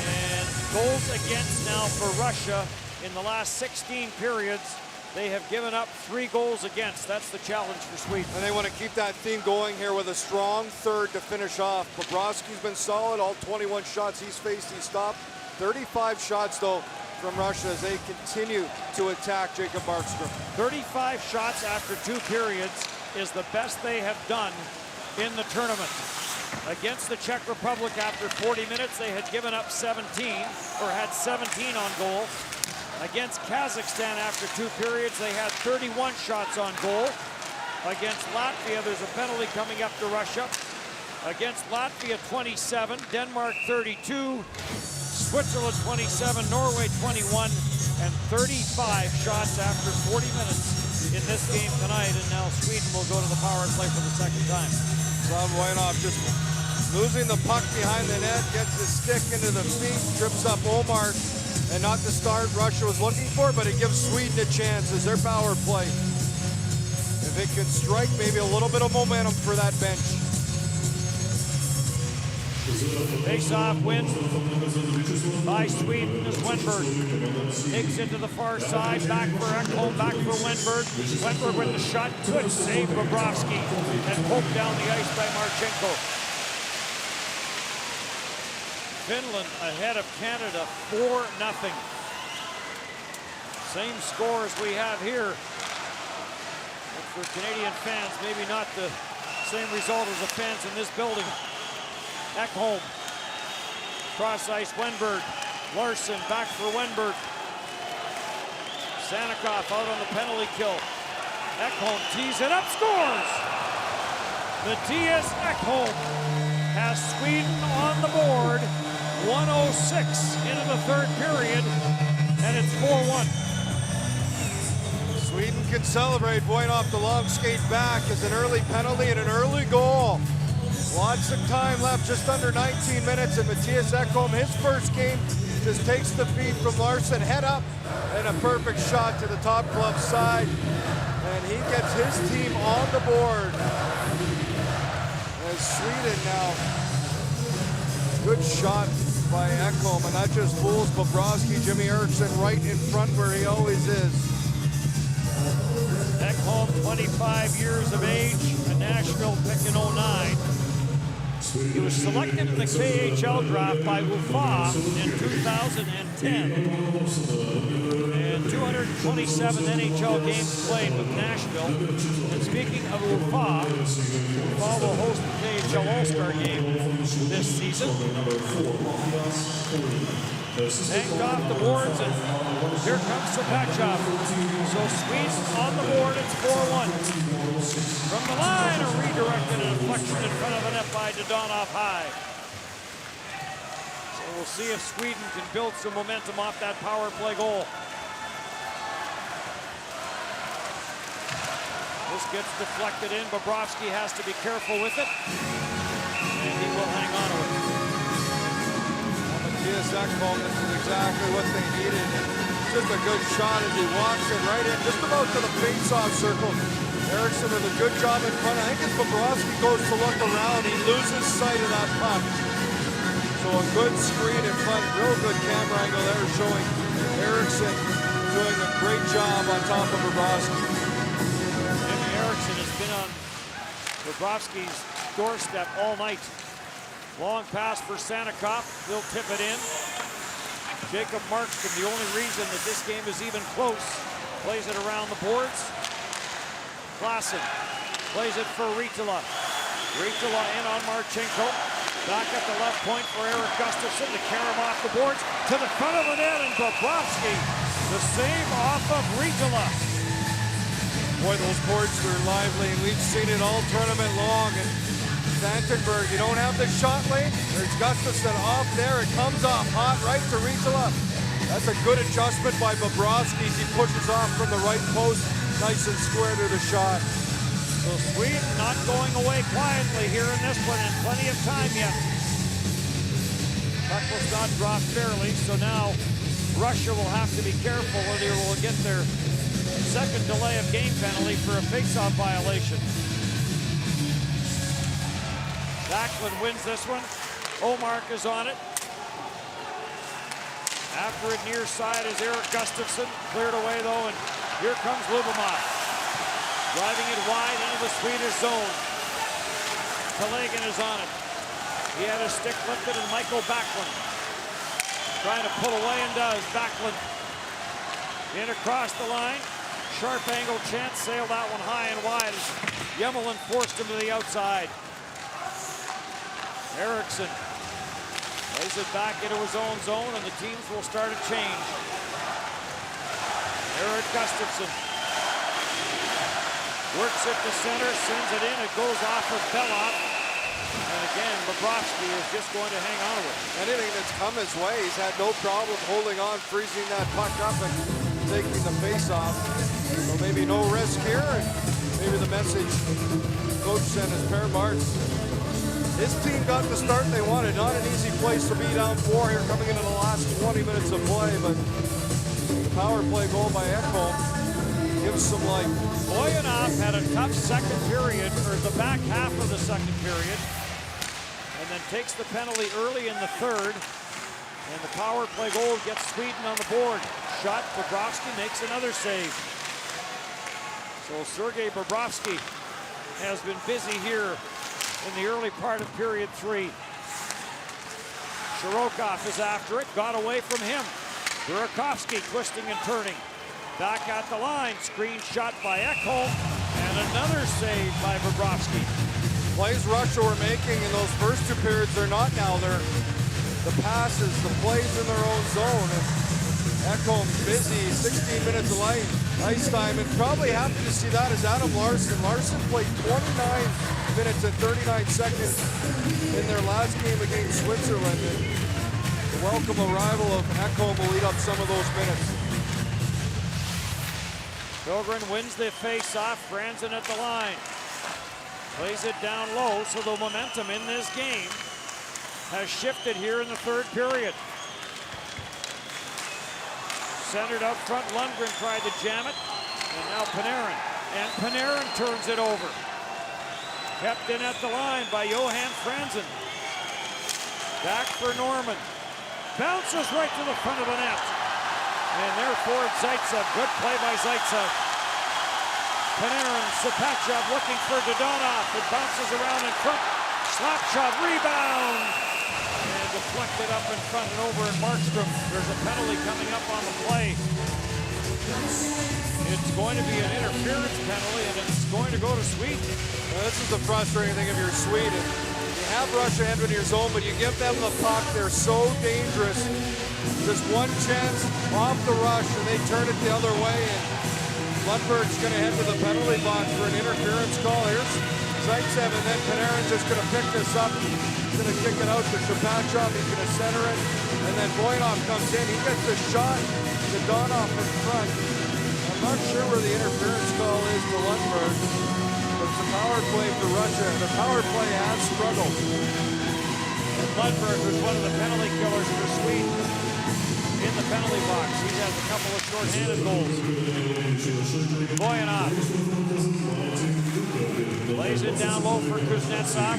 And goals against now for Russia in the last 16 periods. They have given up 3 goals against. That's the challenge for Sweden. And they want to keep that theme going here with a strong third to finish off. Bobrovsky's been solid. All 21 shots he's faced, he's stopped. 35 shots, though, from Russia as they continue to attack Jacob Markstrom. 35 shots after 2 periods is the best they have done in the tournament. Against the Czech Republic after 40 minutes, they had given up 17, or had 17 on goal. Against Kazakhstan after 2 periods, they had 31 shots on goal. Against Latvia, there's a penalty coming up to Russia. Against Latvia, 27, Denmark 32, Switzerland 27, Norway 21, and 35 shots after 40 minutes in this game tonight. And now Sweden will go to the power play for the second time. Slav Voinov just losing the puck behind the net, gets his stick into the feet, trips up Omar, and not the start Russia was looking for, but it gives Sweden a chance as their power play. If it can strike maybe a little bit of momentum for that bench. Face-off win by Sweden as Wenberg takes it to the far side, back for Ekholm, back for Wenberg. Wenberg with the shot, good save Bobrovsky, and poked down the ice by Marchenko. Finland ahead of Canada 4-0. Same score as we have here. But for Canadian fans, maybe not the same result as the fans in this building. Ekholm, cross ice, Wenberg, Larson back for Wenberg. Sanikoff out on the penalty kill. Ekholm tees it up, scores! Mattias Ekholm has Sweden on the board. 1:06 into the third period, and it's 4-1. Sweden can celebrate. Voinov the long skate back as an early penalty and an early goal. Lots of time left, just under 19 minutes, and Mattias Ekholm, his first game, just takes the feed from Larson, head up, and a perfect shot to the top glove side. And he gets his team on the board. As Sweden now, good shot by Ekholm, and that just fools Bobrovsky, Jimmy Eriksson right in front where he always is. Ekholm, 25 years of age, a Nashville pick in 09. He was selected in the KHL draft by UFA in 2010. And 227 NHL games played with Nashville. And speaking of UFA, UFA will host the KHL All-Star game this season. Banked off the boards, and here comes Sapachov. So Sweden on the board, it's 4-1. From the line, a redirected and deflection in front of the net by Dodonov high. So we'll see if Sweden can build some momentum off that power play goal. This gets deflected in. Bobrovsky has to be careful with it, and he will hang on to it. Mattias Ekholm, this is exactly what they needed. Just a good shot as he walks it right in, just about to the face-off circle. Eriksson with a good job in front. I think as Bobrovsky goes to look around, he loses sight of that puck. So a good screen in front, real good camera angle there showing Eriksson doing a great job on top of Bobrovsky. Eriksson has been on Bobrovsky's doorstep all night. Long pass for Sanikov. He'll tip it in. Jacob Markstrom, the only reason that this game is even close, plays it around the boards. Klassen plays it for Riitala. Riitala in on Marchenko. Back at the left point for Erik Gustafsson to carry him off the boards to the front of the net, and Bobrovsky the save off of Riitala. Boy, those boards were lively, and we've seen it all tournament long. And Vandenberg, you don't have the shot lane. There's Gustafsson off there. It comes off hot right to Riitala. That's a good adjustment by Bobrovsky. He pushes off from the right post. Nice and square to the shot. So Sweden not going away quietly here in this one, and plenty of time yet. Puck was not dropped fairly, so now Russia will have to be careful or they will get their second delay of game penalty for a face-off violation. Backlund wins this one. Omark is on it. After it near side is Erik Gustafsson. Cleared away though, and here comes Lubomov. Driving it wide into the Swedish zone. Telegan is on it. He had his stick lifted, and Michael Backlund trying to pull away and does. Backlund in across the line. Sharp angle chance, sailed that one high and wide as Yemelin forced him to the outside. Eriksson plays it back into his own zone, and the teams will start a change. Erik Gustafsson works it to center, sends it in, it goes off of Belov. And again, Bobrovsky is just going to hang on to it. Anything that's come his way, he's had no problem holding on, freezing that puck up and taking the face-off. So maybe no risk here, and maybe the message coach sent is Per Martz. His team got the start they wanted. Not an easy place to be down 4 here coming into the last 20 minutes of play, but the power play goal by Ekholm gives some life. Boyanov had a tough second period, or the back half of the second period, and then takes the penalty early in the third, and the power play goal gets Sweden on the board. Shot, Bobrovsky makes another save. So Sergei Bobrovsky has been busy here in the early part of period 3. Shirokov is after it, got away from him. Burakovsky twisting and turning. Back at the line, screen shot by Ekholm, and another save by Bobrovsky. Plays Russia were making in those first 2 periods, they're not now. They're the passes, the plays in their own zone. And Ekholm busy, 16 minutes of ice time, and probably happy to see that is Adam Larsson. Larsson played 29 minutes and 39 seconds in their last game against Switzerland. And the welcome arrival of Ekholm will lead up some of those minutes. Sjogren wins the face-off. Franzen at the line. Plays it down low, so the momentum in this game has shifted here in the third period. Centered up front, Lundgren tried to jam it, and now Panarin. And Panarin turns it over. Kept in at the line by Johan Franzen. Back for Norman. Bounces right to the front of the net. And therefore Zaitsev, good play by Zaitsev. Panarin, Sapachov looking for Dodonov. It bounces around in front. Slap shot, rebound. And deflected up in front and over in Markstrom. There's a penalty coming up on the play. It's going to be an interference penalty, and it's going to go to Sweden. Well, this is the frustrating thing if you're Sweden. You have Russia entering your zone, but you give them the puck. They're so dangerous. Just one chance off the rush, and they turn it the other way, and Lundberg's going to head to the penalty box for an interference call. Here's Zaitsev, and then Panarin's just going to pick this up. He's going to kick it out to Shapachov. He's going to center it, and then Voinov comes in. He gets a shot to Donov in front. I'm not sure where the interference call is to Lundberg, but it's a power play for Russia, and the power play has struggled. And Lundberg was one of the penalty killers for Sweden in the penalty box. He has a couple of short-handed goals. Voinov lays it down low for Kuznetsov.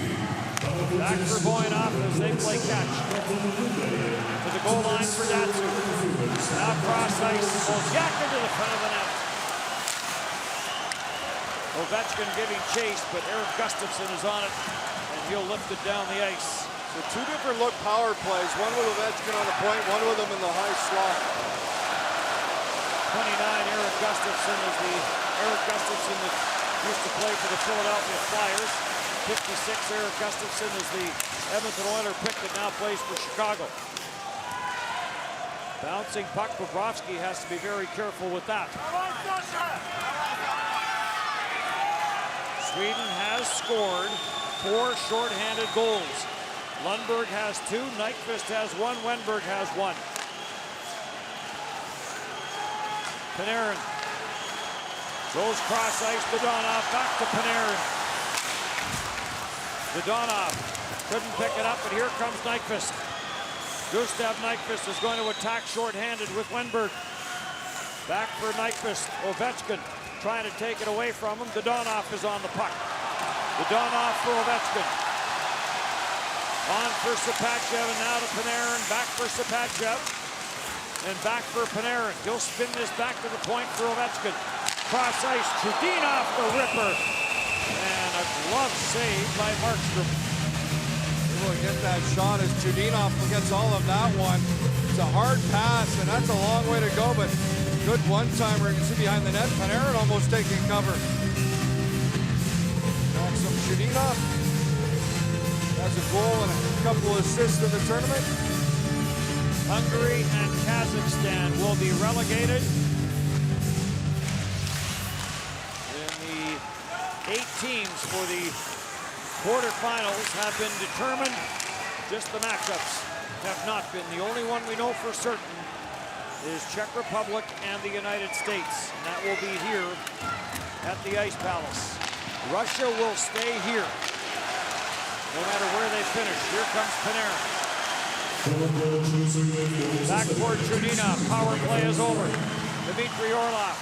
Back for Voinov as they play catch. To the goal line for Datsyuk. Now cross ice. Ozyak into the front of the net. Ovechkin giving chase, but Erik Gustafsson is on it, and he'll lift it down the ice. So two different look power plays, one with Ovechkin on the point, one with him in the high slot. 29, Erik Gustafsson is the Erik Gustafsson that used to play for the Philadelphia Flyers. 56, Erik Gustafsson is the Edmonton Oilers pick that now plays for Chicago. Bouncing puck, Bobrovsky has to be very careful with that. Sweden has scored 4 short-handed goals. Lundberg has 2, Nyquist has 1, Wenberg has 1. Panarin goes cross ice, Dadonov back to Panarin. Dadonov couldn't pick it up, but here comes Nyquist. Gustav Nyquist is going to attack short-handed with Wenberg. Back for Nyquist, Ovechkin trying to take it away from him. Dadonov is on the puck. Dadonov for Ovechkin. On for Sapachev, and now to Panarin, back for Sapachev, and back for Panarin. He'll spin this back to the point for Ovechkin. Cross ice, Chudinov the ripper, and a glove save by Markstrom. He will get that shot as Chudinov gets all of that one. It's a hard pass, and that's a long way to go, but good one-timer. You can see behind the net, Panarin almost taking cover. Maxim Chudinov has a goal and a couple assists in the tournament. Hungary and Kazakhstan will be relegated. And the 8 teams for the quarterfinals have been determined. Just the matchups have not been. The only one we know for certain is Czech Republic and the United States. And that will be here at the Ice Palace. Russia will stay here, no matter where they finish. Here comes Panarin. Back for Chudinov. Power play is over. Dmitry Orlov.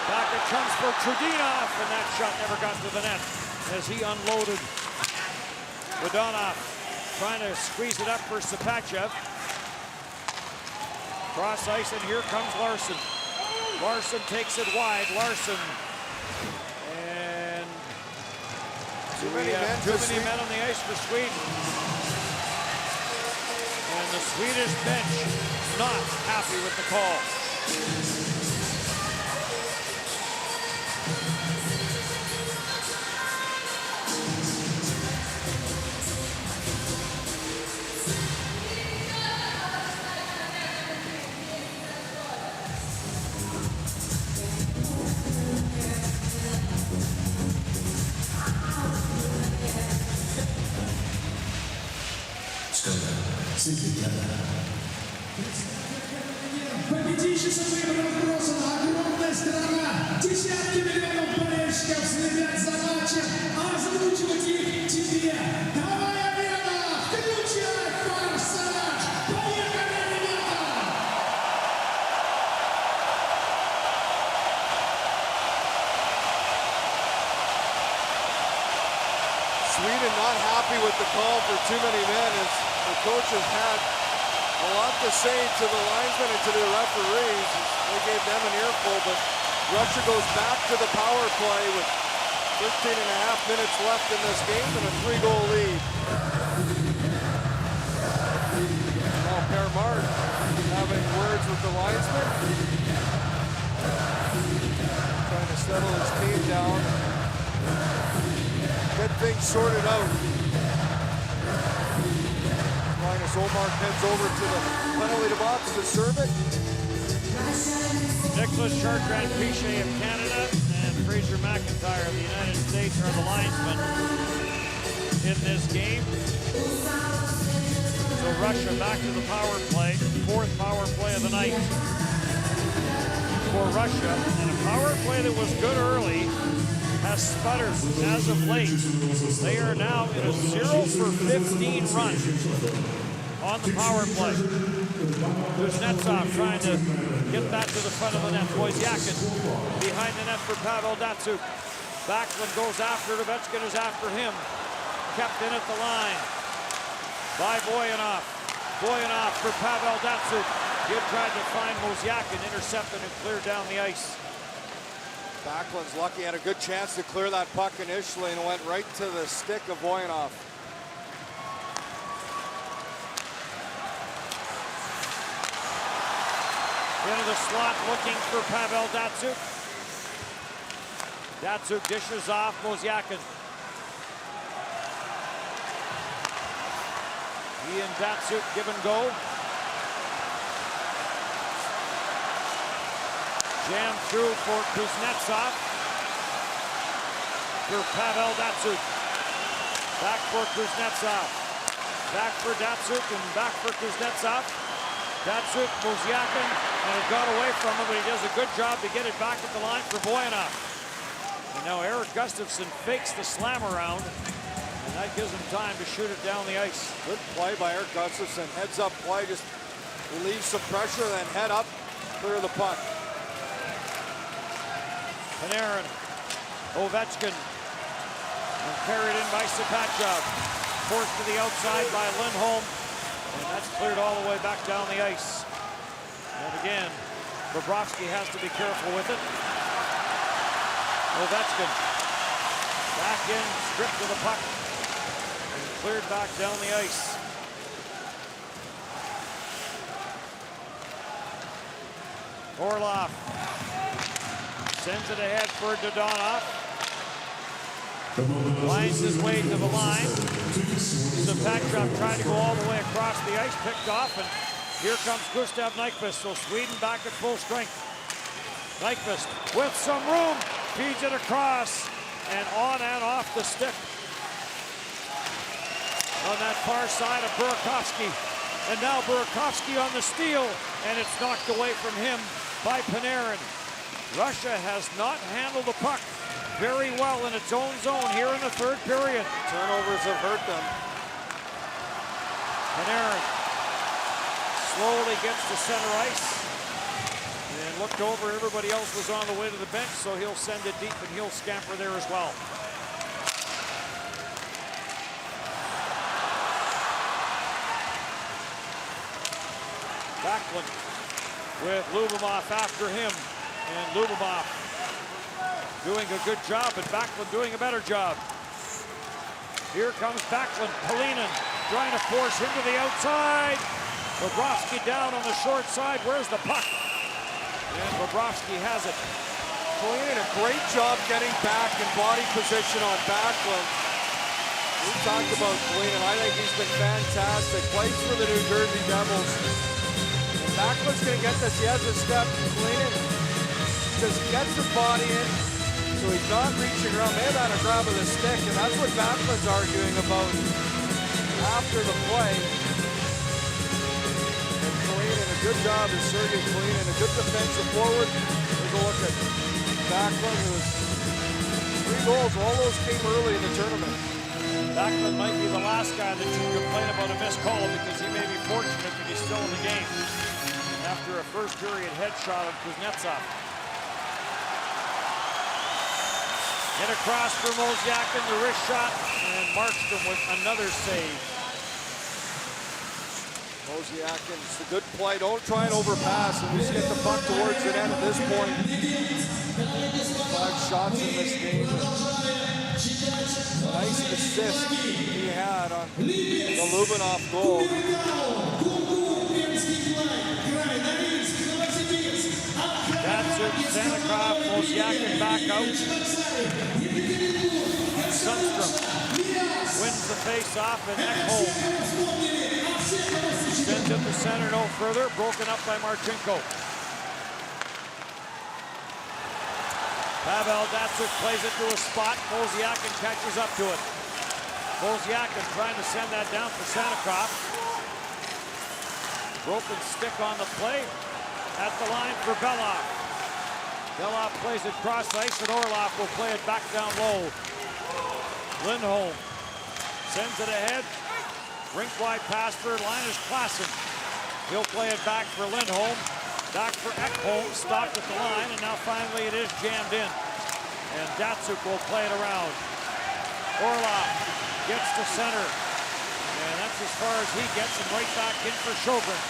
Back it comes for Chudinov, and that shot never got to the net as he unloaded. Dadonov trying to squeeze it up for Sapachev. Cross ice, and here comes Larson. Larson takes it wide. Larson. And too many men on the ice for Sweden. And the Swedish bench not happy with the call. Победительница выборов прошлого огромная страна. Десятки миллионов болельщиков следят за матчем, озвучивать их тебе. Давай, Арена, включай форсаж. Поехали, ребята! Sweden not happy with the call for too many men as the coach has had a lot to say to the linesmen and to the referees. They gave them an earful, but Russia goes back to the power play with 13 and a half minutes left in this game and a 3-goal lead. Now Per Mart having words with the linesman. Trying to settle his team down. Get things sorted out. Linus Omark heads over to the penalty box to serve it. Nicholas Chartrand-Piché of Canada and Fraser McIntyre of the United States are the linesmen in this game. So Russia back to the power play, fourth power play of the night for Russia. And a power play that was good early has sputtered as of late. They are now in a 0 for 15 run on the power play. Kuznetsov trying to get that to the front of the net. Wozniakin behind the net for Pavel Datsyuk. Backlund goes after it. Ovechkin is after him. Kept in at the line by Voyanov. Voyanov for Pavel Datsyuk. He had tried to find Wozniakin, intercepted and cleared down the ice. Backlund's lucky, had a good chance to clear that puck initially and went right to the stick of Voyanov. Into the slot looking for Pavel Datsyuk. Datsyuk dishes off Wozniakin. He and Datsyuk give and go. Jam through for Kuznetsov. For Pavel Datsyuk. Back for Kuznetsov. Back for Datsyuk and back for Kuznetsov. Datsyuk, Wozniakin, and it got away from him, but he does a good job to get it back at the line for Voyanov. And now Eric Gustafsson fakes the slam around, and that gives him time to shoot it down the ice. Good play by Eric Gustafsson. Heads up play, just relieves some pressure, then head up, clear the puck. Panarin, Ovechkin, and carried in by Sapachov. Forced to the outside by Lindholm, and that's cleared all the way back down the ice. And again, Bobrovsky has to be careful with it. Ovechkin back in, stripped to the puck, and cleared back down the ice. Orlov sends it ahead for Dodonov. Winds his way to the line. Sapachov trying to go all the way across the ice, picked off, and here comes Gustav Nyquist. So Sweden back at full strength. Nyquist with some room, feeds it across, and on and off the stick. On that far side of Burakovsky. And now Burakovsky on the steal, and it's knocked away from him by Panarin. Russia has not handled the puck very well in its own zone here in the third period. Turnovers have hurt them. Panarin slowly gets to center ice and looked over. Everybody else was on the way to the bench, so he'll send it deep and he'll scamper there as well. Backlund with Lyubimov after him, and Lyubimov doing a good job, but Backlund doing a better job. Here comes Backlund. Kalinin trying to force him to the outside. Bobrovsky down on the short side. Where's the puck? And Bobrovsky has it. Kalinin, a great job getting back in body position on Backlund. We talked about Kalinin. I think he's been fantastic. Plays for the New Jersey Devils. And Backlund's going to get this. He has a step. Kalinin just gets his body in. So he's not reaching around. May have had a grab of the stick, and that's what Backlund's arguing about after the play. And Kalinin, a good job is Sergei Kalinin, a good defensive forward. Take a look at Backlund, who has 3 goals. All those came early in the tournament. Backlund might be the last guy that should complain about a missed call because he may be fortunate that he's still in the game after a first period headshot of Kuznetsov. Hit across for Wozniakin, the wrist shot, and Markstrom with another save. Wozniakin, it's a good play. Don't try and overpass and just get the puck towards the net at this point. 5 shots in this game. Nice assist he had on the Lyubimov goal. Datsyuk, Sannikov, Wozniakin back out. Sundstrom wins the face-off, and Ekholm Sends it to center, no further. Broken up by Marchenko. Pavel Datsyuk plays it to a spot. Mosiakin catches up to it. Mosiakin trying to send that down for Sannikov. Broken stick on the play. At the line for Belov. Belov plays it cross ice, and Orlov will play it back down low. Lindholm sends it ahead. Rink-wide pass for Linus Klassen. He'll play it back for Lindholm. Back for Ekholm, stopped at the line, and now finally it is jammed in. And Datsyuk will play it around. Orlov gets to center. And that's as far as he gets, and right back in for Sjogren.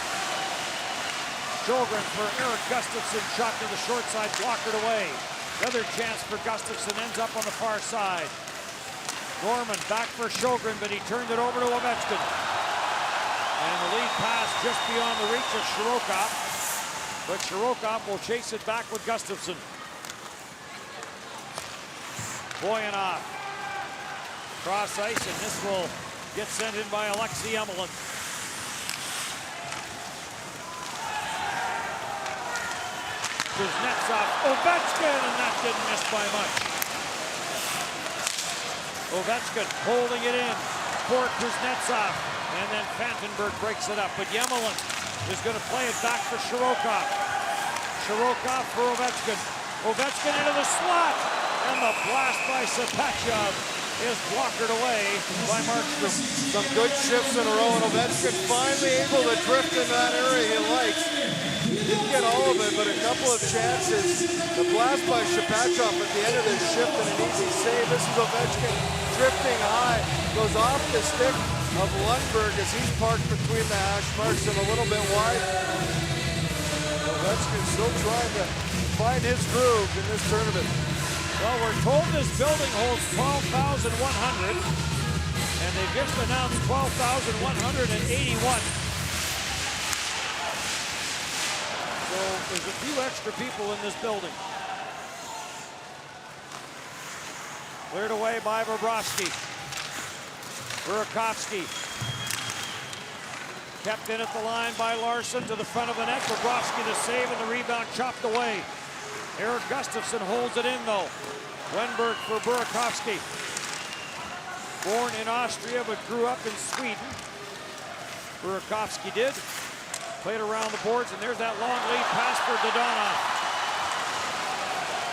Sjogren for Erik Gustafsson, shot to the short side, blockered away. Another chance for Gustafsson, ends up on the far side. Norman back for Sjogren, but he turned it over to Ovechkin. And the lead pass just beyond the reach of Shirokov. But Shirokov will chase it back with Gustafsson. Boyanov. Cross ice, and this will get sent in by Alexei Emelin. Kuznetsov, Ovechkin, and that didn't miss by much. Ovechkin holding it in for Kuznetsov, and then Fantenberg breaks it up. But Emelin is going to play it back for Shirokov. Shirokov for Ovechkin. Ovechkin into the slot, and the blast by Sapachov is blockered away by Markstrom. Some good shifts in a row, and Ovechkin finally able to drift in that area he likes. Didn't get all of it, but a couple of chances. The blast by Shapachov at the end of this shift and an easy save. This is Ovechkin drifting high, goes off the stick of Lundberg as he's parked between the hash marks and a little bit wide. Ovechkin still trying to find his groove in this tournament. Well, we're told this building holds 12,100, and they just announced 12,181. So there's a few extra people in this building. Cleared away by Bobrovsky. Burakovsky. Kept in at the line by Larson to the front of the net. Bobrovsky the save, and the rebound chopped away. Erik Gustafsson holds it in, though. Wenberg for Burakovsky. Born in Austria, but grew up in Sweden. Burakovsky did. Played around the boards, and there's that long lead pass for Dodonov.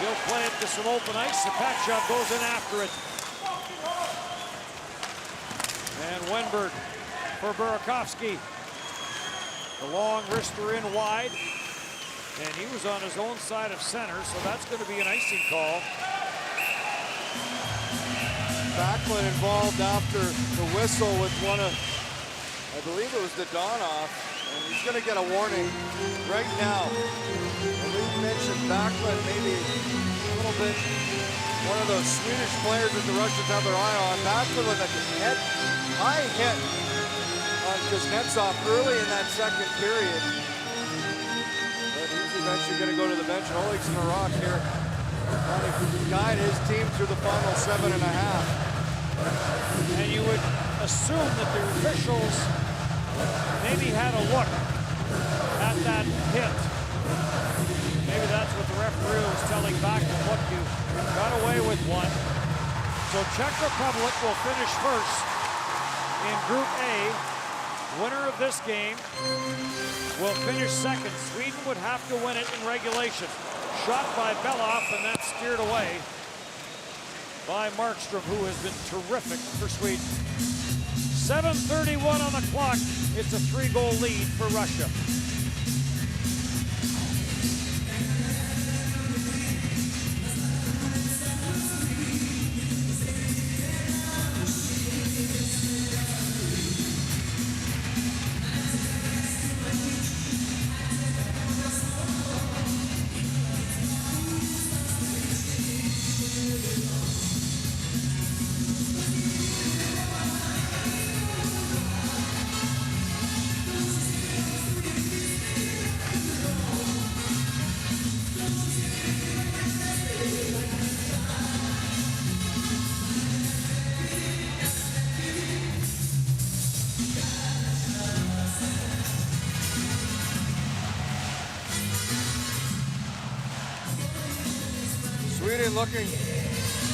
He'll play it to some open ice. Sapachov goes in after it. And Wenberg for Burakovsky. The long wrister in wide. And he was on his own side of center, so that's going to be an icing call. Backlund involved after the whistle with one of, I believe it was Dodonov, and he's going to get a warning right now. And we mentioned Backlund maybe a little bit one of those Swedish players that the Russians have their eye on. Backlund with a high hit on Kuznetsov early in that second period. But he's eventually going to go to the bench, and Oleg's in a rock here, trying to guide his team through the final 7.5. And you would assume that the officials maybe had a look at that hit. Maybe that's what the referee was telling back. Look, you got away with one. So Czech Republic will finish first in Group A. Winner of this game will finish second. Sweden would have to win it in regulation. Shot by Belov, and that's steered away by Markstrom, who has been terrific for Sweden. 7:31 on the clock. It's a 3-goal lead for Russia. Sweden looking,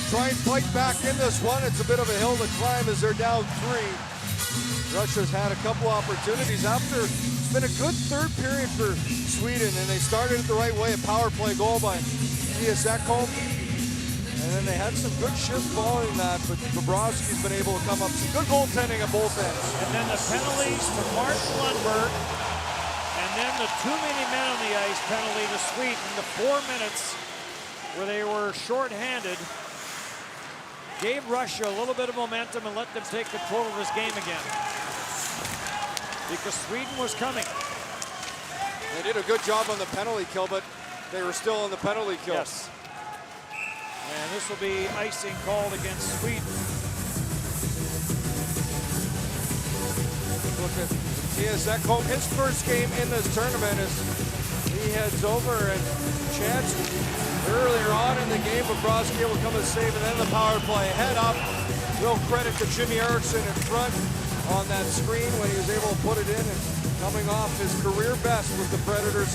try and fight back in this one. It's a bit of a hill to climb as they're down 3. Russia's had a couple opportunities after. It's been a good third period for Sweden, and they started it the right way. A power play goal by Mattias Ekholm. And then they had some good shifts following that, but Bobrovsky's been able to come up. Some good goaltending at both ends. And then the penalties for Martin Lundberg. And then the too many men on the ice penalty to Sweden. The 4 minutes where they were shorthanded gave Russia a little bit of momentum and let them take control of this game again. Because Sweden was coming. They did a good job on the penalty kill, but they were still on the penalty kill. Yes. And this will be icing called against Sweden. Look at Mattias Ekholm, his first game in this tournament as he heads over, and chance earlier on in the game, Bobrovsky will come and save, and then the power play. Head up. Real credit to Jimmy Eriksson in front on that screen when he was able to put it in, and coming off his career best with the Predators.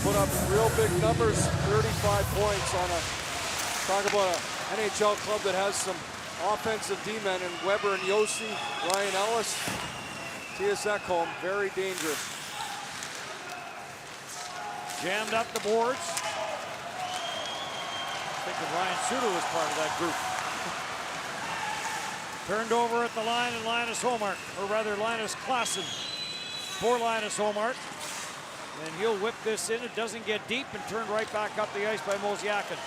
Put up real big numbers, 35 points on a, talk about an NHL club that has some offensive D-men, and Weber and Yossi, Ryan Ellis, Mattias Ekholm, very dangerous. Jammed up the boards. I think Ryan Suter was part of that group. Turned over at the line, and Linus Holmark, or rather Linus Klassen for Linus Holmark. And he'll whip this in. It doesn't get deep, and turned right back up the ice by Mozyakin.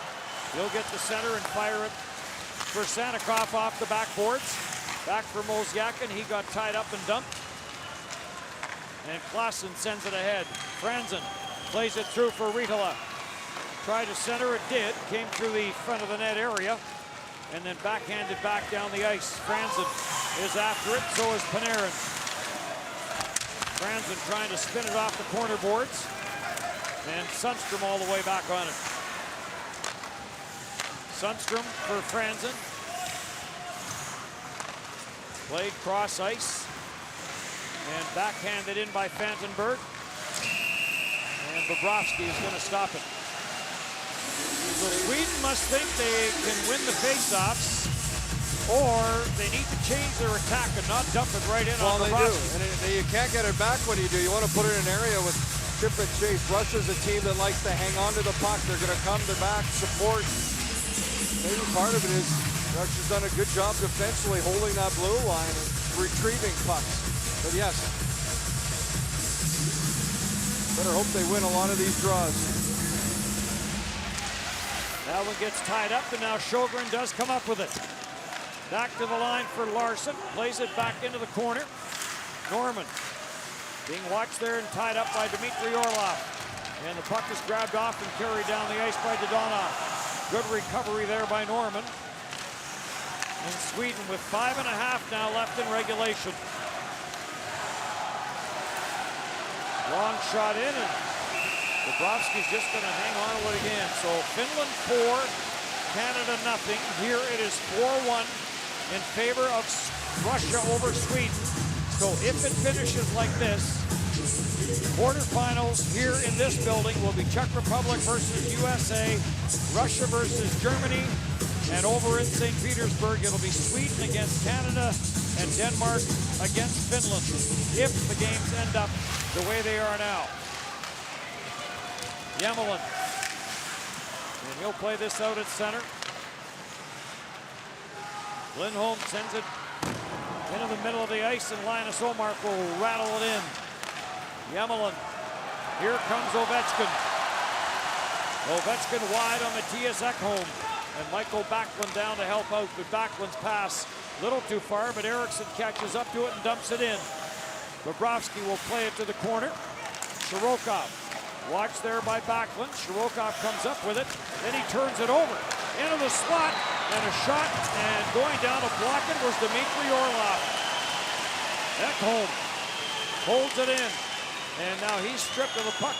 He'll get the center and fire it for Sanikoff off the backboards. Back for Mozyakin. He got tied up and dumped. And Klassen sends it ahead. Franzen plays it through for Riitola. Tried to center, it did. Came through the front of the net area. And then backhanded back down the ice. Franzen is after it, so is Panarin. Franzen trying to spin it off the corner boards. And Sundstrom all the way back on it. Sundstrom for Franzen. Played cross ice. And backhanded in by Fantenberg. And Bobrovsky is going to stop it. So Sweden must think they can win the faceoffs, or they need to change their attack and not dump it right in on Bobrovsky. Well, they do, and you can't get it back when you do. You want to put it in an area with chip and chase. Russia's a team that likes to hang on to the puck. They're going to come to back, support. Maybe part of it is Russia's done a good job defensively holding that blue line and retrieving pucks. But yes, better hope they win a lot of these draws. That one gets tied up, and now Sjogren does come up with it. Back to the line for Larson. Plays it back into the corner. Norman being watched there and tied up by Dmitry Orlov. And the puck is grabbed off and carried down the ice by Dodonov. Good recovery there by Norman. And Sweden with 5.5 now left in regulation. Long shot in, and Bobrovsky's just going to hang on to it again. So Finland 4, Canada nothing. Here it is 4-1 in favor of Russia over Sweden. So if it finishes like this, quarterfinals here in this building will be Czech Republic versus USA, Russia versus Germany, and over in St. Petersburg it'll be Sweden against Canada and Denmark against Finland, if the games end up the way they are now. Yemelin, and he'll play this out at center. Lindholm sends it into the middle of the ice, and Linus Holmark will rattle it in. Yemelin, here comes Ovechkin. Ovechkin wide on Mattias Ekholm, and Michael Backlund down to help out, but Backlund's pass a little too far, but Eriksson catches up to it and dumps it in. Bobrovsky will play it to the corner. Shirokov, watched there by Backlund. Shirokov comes up with it, then he turns it over into the slot, and a shot, and going down to block it was Dmitry Orlov. Ekholm holds it in, and now he's stripped of the puck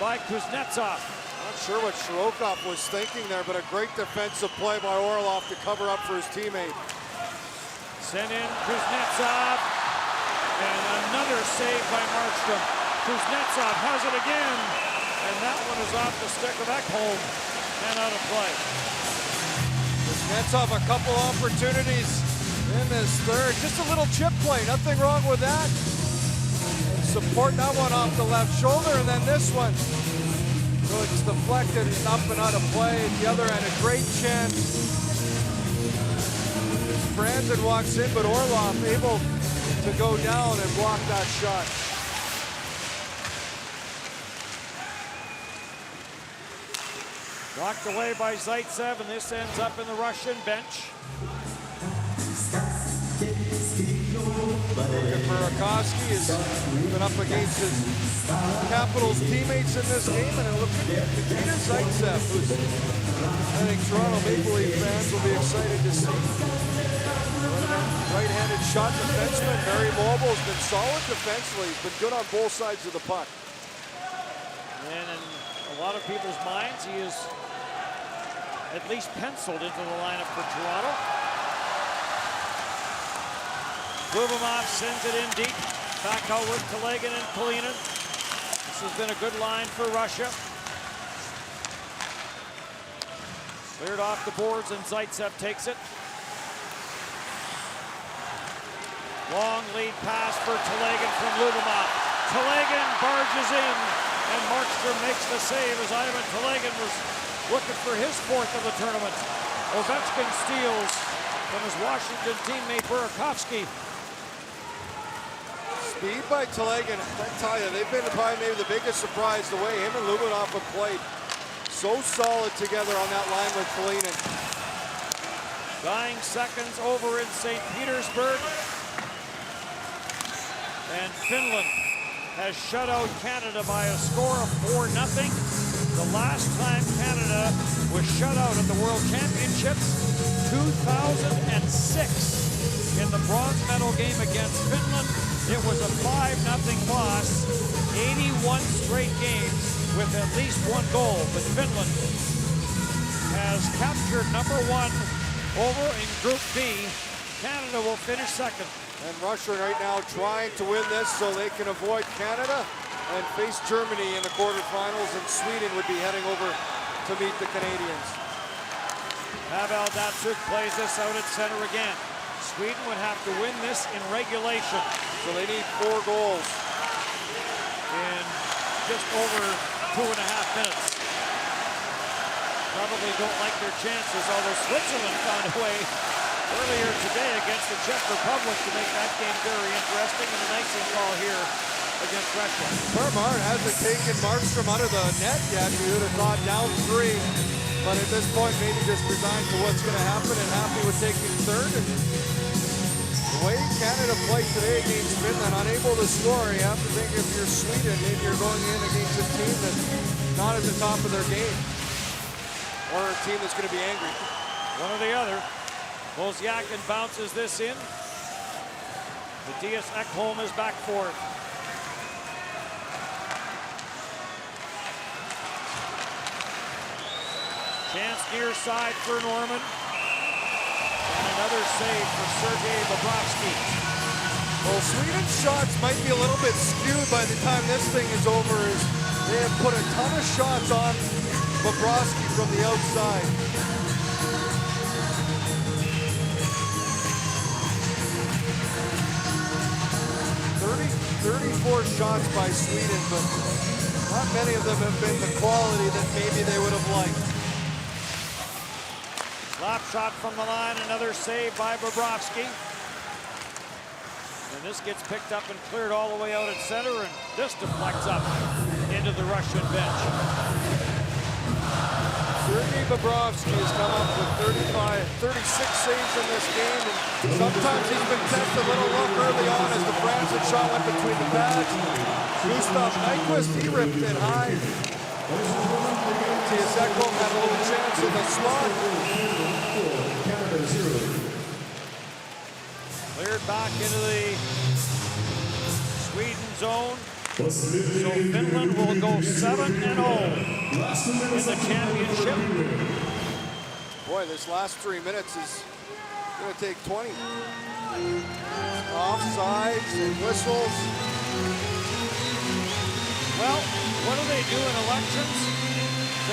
by Kuznetsov. Not sure what Shirokov was thinking there, but a great defensive play by Orlov to cover up for his teammate. Sent in Kuznetsov, and another save by Markstrom. Kuznetsov has it again, and that one is off the stick of Ekholm. and out of play. Kuznetsov a couple opportunities in this third. Just a little chip play, nothing wrong with that. And support that one off the left shoulder, and then this one. So it's deflected and up and out of play. At the other end, a great chance. Franzen walks in, but Orlov able to go down and block that shot. Blocked away by Zaitsev, and this ends up in the Russian bench. Burakovsky has been up against his Capitals teammates in this game, and it looks like Nikita Zaitsev, who's I think Toronto Maple Leaf fans will be excited to see. Right-handed shot defenseman, very mobile, has been solid defensively. He's been good on both sides of the puck. And in a lot of people's minds, he is at least penciled into the lineup for Toronto. Lubomov sends it in deep. Back out with Telegan and Kalinin. This has been a good line for Russia. Cleared off the boards, and Zaitsev takes it. Long lead pass for Telegan from Lubomov. Telegan barges in, and Markstrom makes the save as Ivan Telegan was looking for his fourth of the tournament. Ovechkin steals from his Washington teammate Burakovsky. Speed by Telegan, I tell you, they've been probably maybe the biggest surprise the way him and Lubomov have played. So solid together on that line with Kalinin. Dying seconds over in St. Petersburg. And Finland has shut out Canada by a score of 4-0. The last time Canada was shut out at the World Championships, 2006. In the bronze medal game against Finland, it was a 5-0 loss, 81 straight games with at least one goal. But Finland has captured number one over in Group B. Canada will finish second. And Russia right now trying to win this so they can avoid Canada and face Germany in the quarterfinals, and Sweden would be heading over to meet the Canadians. Pavel Datsyuk plays this out at center again. Sweden would have to win this in regulation. So they need 4 goals in just over 2.5 minutes. Probably don't like their chances, although Switzerland found a way earlier today against the Czech Republic to make that game very interesting, and an icing call here against Russia. Vermar hasn't taken Markstrom out of the net yet. You would have thought down 3, but at this point maybe just resigned to what's going to happen and happy with taking third. And the way Canada played today against Finland, unable to score, you have to think if you're Sweden, maybe you're going in against a team that's not at the top of their game, or a team that's going to be angry. One or the other. Wozniakin bounces this in. Mattias Ekholm is back for it. Chance near side for Norman. And another save for Sergei Bobrovsky. Well, Sweden's shots might be a little bit skewed by the time this thing is over, as they have put a ton of shots on Bobrovsky from the outside. 34 shots by Sweden, but not many of them have been the quality that maybe they would have liked. Slap shot from the line, another save by Bobrovsky. And this gets picked up and cleared all the way out at center, and this deflects up into the Russian bench. Sergei Bobrovsky has come up with 36 saves in this game, and sometimes he's been tempted a little look early on as the Franzen shot went between the pads. Gustav Nyquist, he ripped it high. Mattias Ekholm had a little chance in the slot. Cleared back into the Sweden zone. So Finland will go 7-0 in the championship. Boy, this last 3 minutes is going to take 20. Offsides and whistles. Well, what do they do in elections?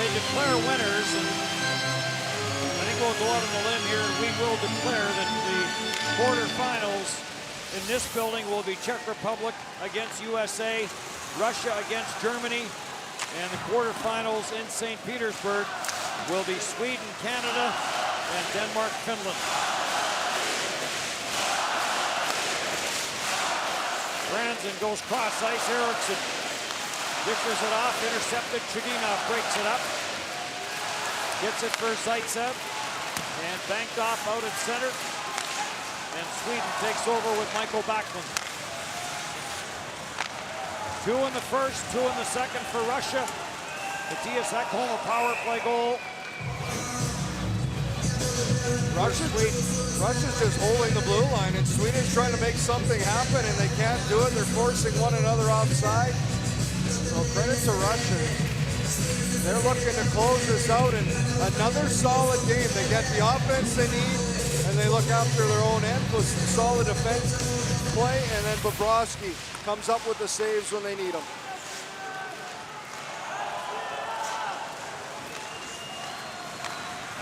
they declare winners, and I think we'll go out on a limb here and we will declare that the quarterfinals in this building will be Czech Republic against USA, Russia against Germany, and the quarterfinals in St. Petersburg will be Sweden, Canada, and Denmark, Finland. Franzen goes cross ice. Eriksson dishes it off, intercepted. Chudinov breaks it up. Gets it for Zaitsev, and banked off out at center. And Sweden takes over with Michael Backlund. 2 in the first, 2 in the second for Russia. Matthias Ekholm, a power play goal. Russia's just holding the blue line, and Sweden's trying to make something happen, and they can't do it. They're forcing one another offside. So credit to Russia. They're looking to close this out, and another solid game. They get the offense they need, and they look after their own end with some solid defense play, and then Bobrovsky comes up with the saves when they need them.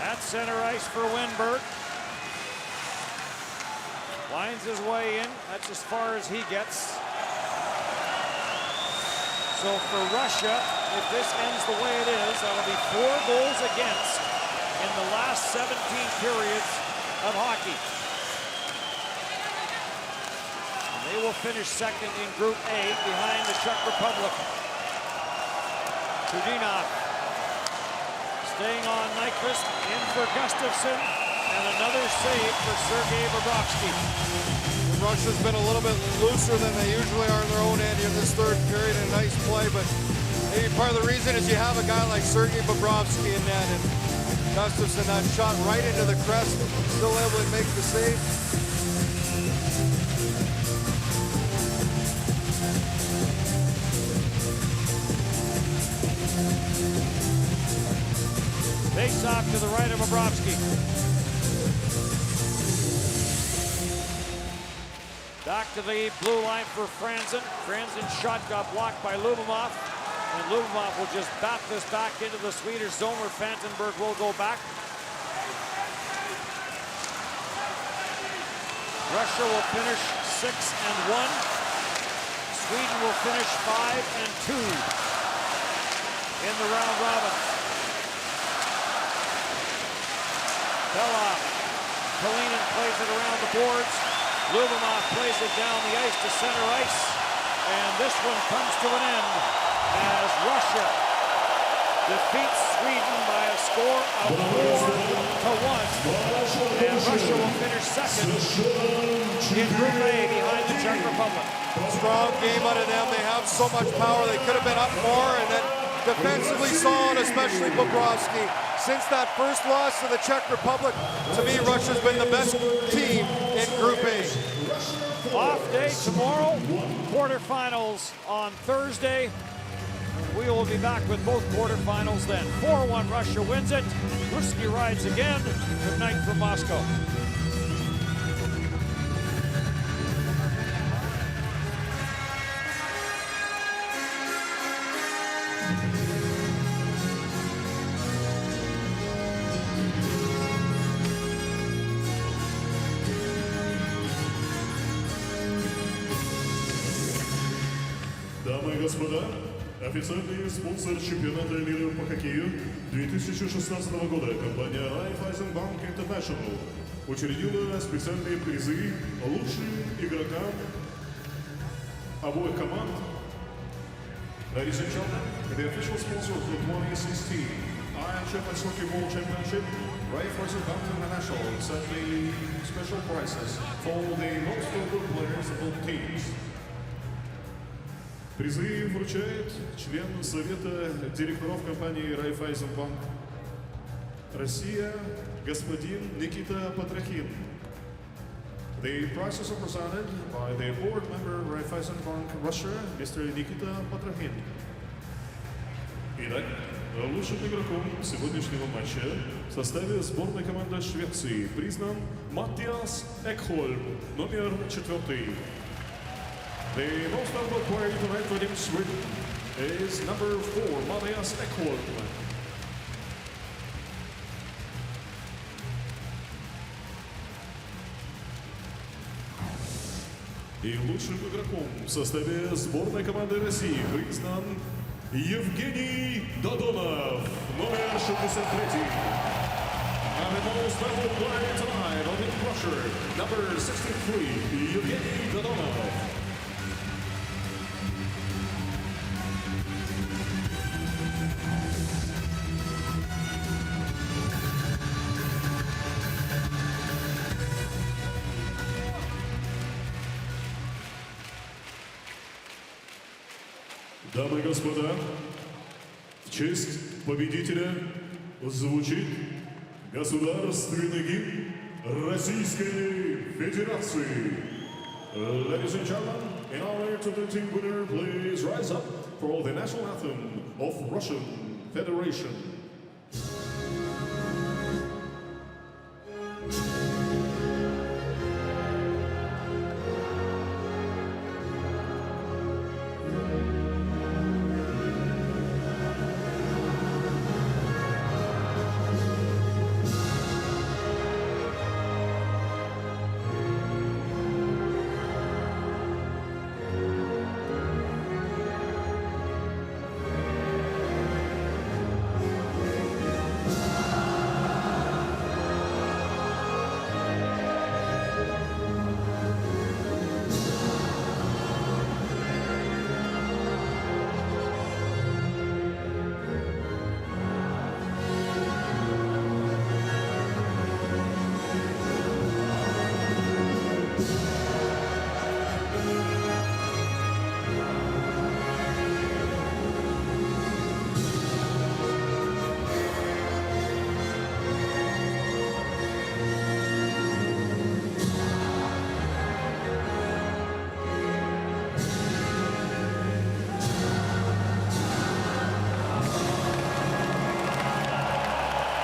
At center ice for Winberg. Winds his way in. That's as far as he gets. So for Russia, if this ends the way it is, that'll be 4 goals against in the last 17 periods of hockey. And they will finish second in Group A behind the Czech Republic. Chudinov staying on Nyquist, in for Gustafsson, and another save for Sergei Bobrovsky. Russia's been a little bit looser than they usually are in their own end in this third period. A nice play, but maybe part of the reason is you have a guy like Sergei Bobrovsky in net, and Gustafsson, that shot right into the crest, still able to make the save. Face off to the right of Bobrovsky. Back to the blue line for Franzen. Franzen's shot got blocked by Lubomov, and Lubomov will just bat this back into the Swedish zone where Fantenberg will go back. Russia will finish 6-1. Sweden will finish 5-2 in the round robin. Belov, Kalinin plays it around the boards. Lubomov plays it down the ice to center ice. And this one comes to an end as Russia defeats Sweden by a score of 4-1. And Russia will finish second in Group A behind the Czech Republic. Strong game out of them. They have so much power. They could have been up more, and then defensively solid, especially Bobrovsky. Since that first loss to the Czech Republic, to me, Russia's been the best team in Group A. Off day tomorrow, quarterfinals on Thursday. We will be back with both quarterfinals then. 4-1 Russia wins it. Ruski rides again. Good night from Moscow. Дамы и господа, официальный спонсор чемпионата мира по хоккею 2016 года, компания Raiffeisen Bank International учредила специальные призы лучшим игрокам обоих команд. Ladies and gentlemen, the official sponsor of the 2016 IIHF Ice Hockey World Championship, Raiffeisen Bank International set the special prizes for the most valuable players of both teams. Призы вручает член Совета директоров компании Raiffeisen Bank Россия, господин Никита Патрахин. The prizes are presented by the board member Raiffeisen Bank Russia, Mr. Nikita Patrachin. Итак, лучшим игроком сегодняшнего матча в составе сборной команды Швеции признан Матtias Ekholm, номер 4. The most valuable player tonight for Team Sweden is number 4, Mattias Ekholm. И лучшим игроком в составе сборной команды России признан Евгений Додонов, номер 63. And the most valuable player tonight on the crusher, number 63, Евгений Додонов. Дамы и господа, в честь победителя звучит государственный гимн Российской Федерации. Ladies and gentlemen, in honor to the team winner, please rise up for the national anthem of Russian Federation.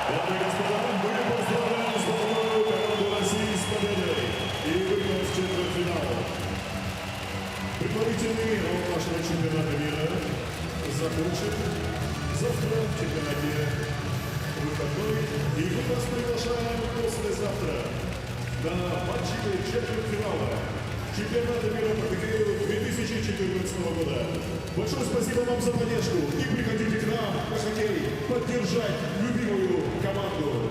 Дамы и господа, мы поздравляем сборную команду России с победой и выход в четвертьфинал. Предварительный раунд нашего чемпионата мира закончен. Завтра в чемпионате выходной, и мы вас приглашаем послезавтра на матчи четвертьфинала чемпионата мира по хоккею 2014 года. Большое спасибо вам за поддержку и приходите к нам на хоккей поддержать любимую команду.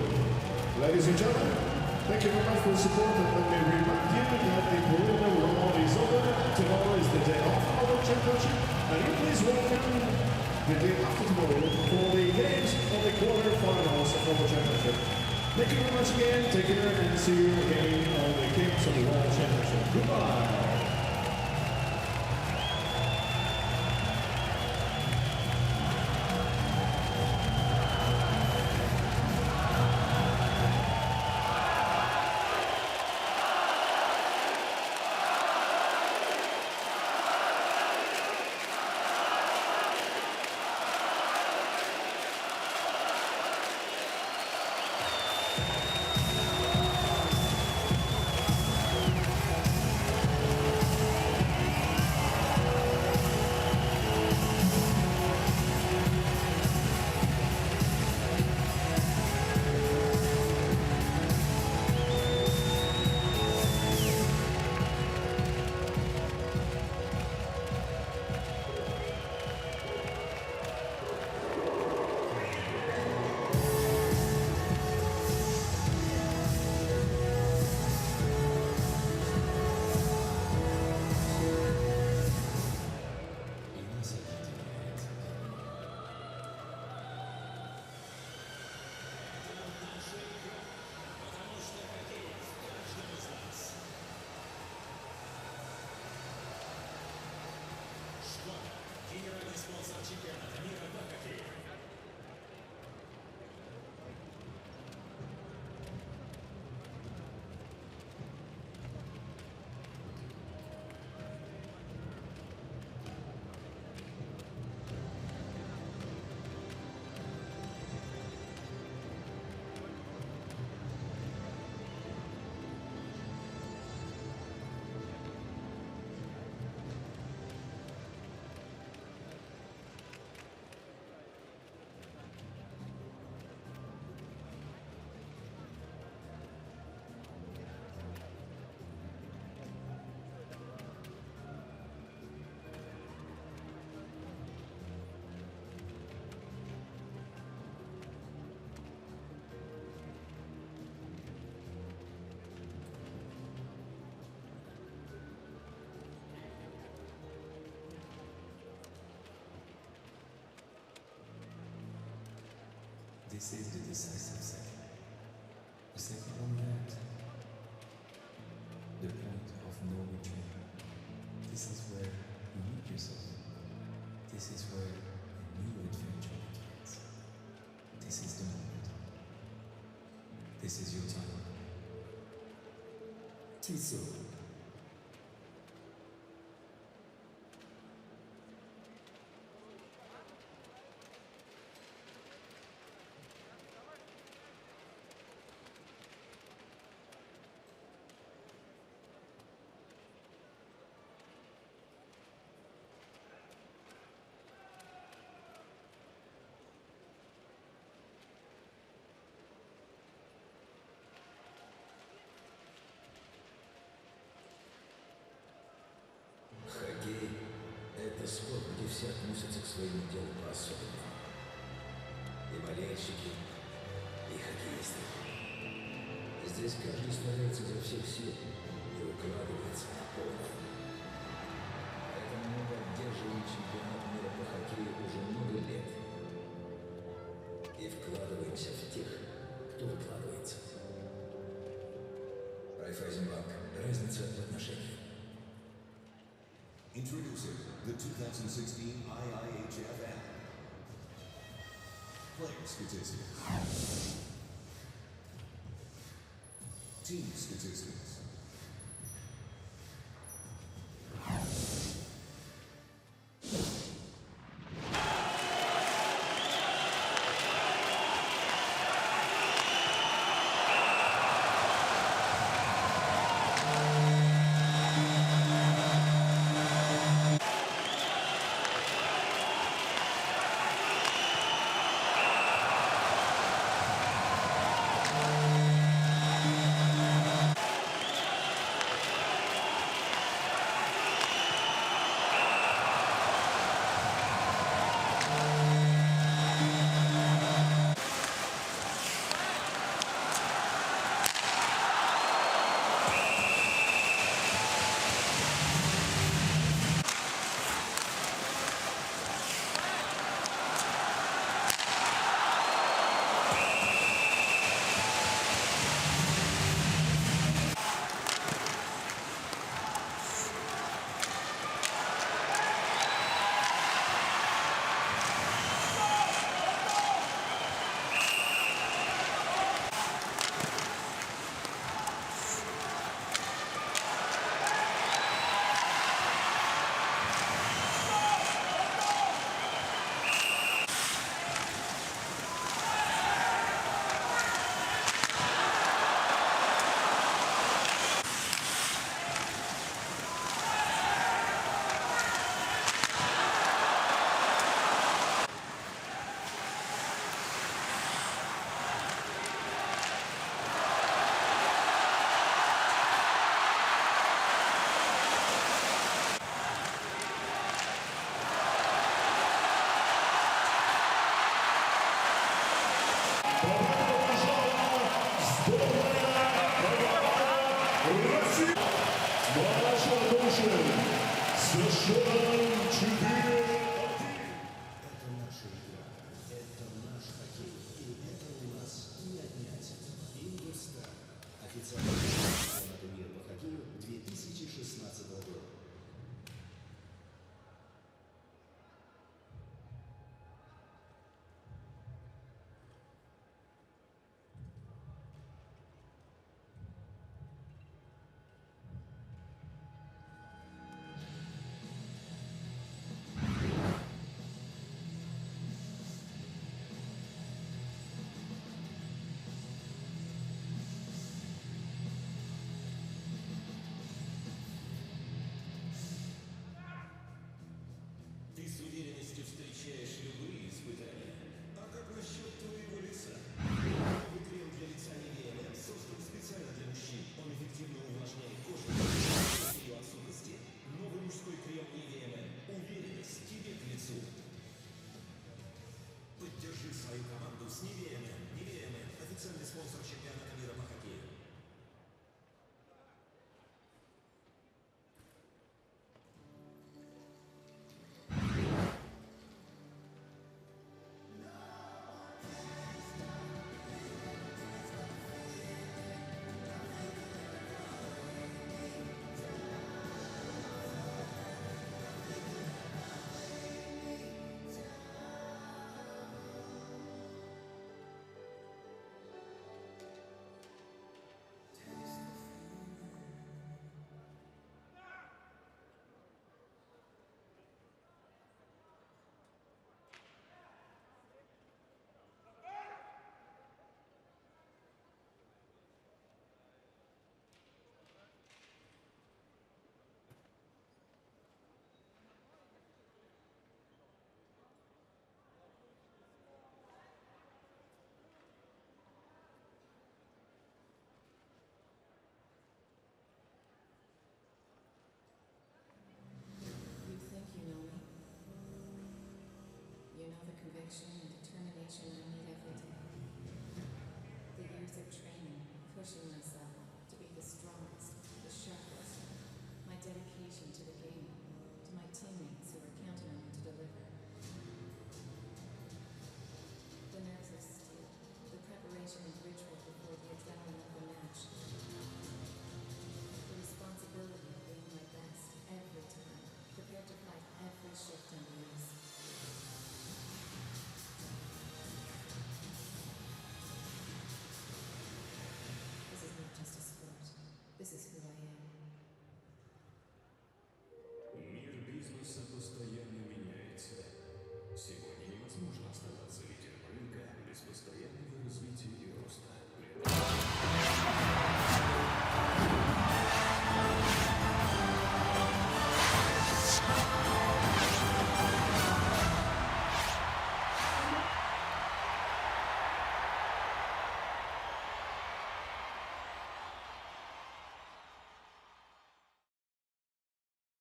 Ladies and gentlemen, thank you very much for the support, and let me remind you that the preliminary round is over. Tomorrow is the day of our championship, and you please welcome the day after tomorrow for the games of the quarterfinals of our championship. Thank you very much again, take care, and see you again on the games of the World Championship. Goodbye. This is the decisive second. A second on that. The point of no return. This is where you meet yourself. This is where a new adventure begins. This is the moment. This is your time. Too soon. Хоккей – это спорт, где все относятся к своему делу по-особенному. И болельщики, и хоккеисты. Здесь каждый старается изо всех сил и выкладывается на полную. Поэтому мы поддерживаем чемпионат мира по хоккею уже много лет. И вкладываемся в тех, кто выкладывается. Райффайзенбанк. Разница в отношении. Introducing the 2016 IIHF app. Player statistics. Team statistics. motivation and determination I needed.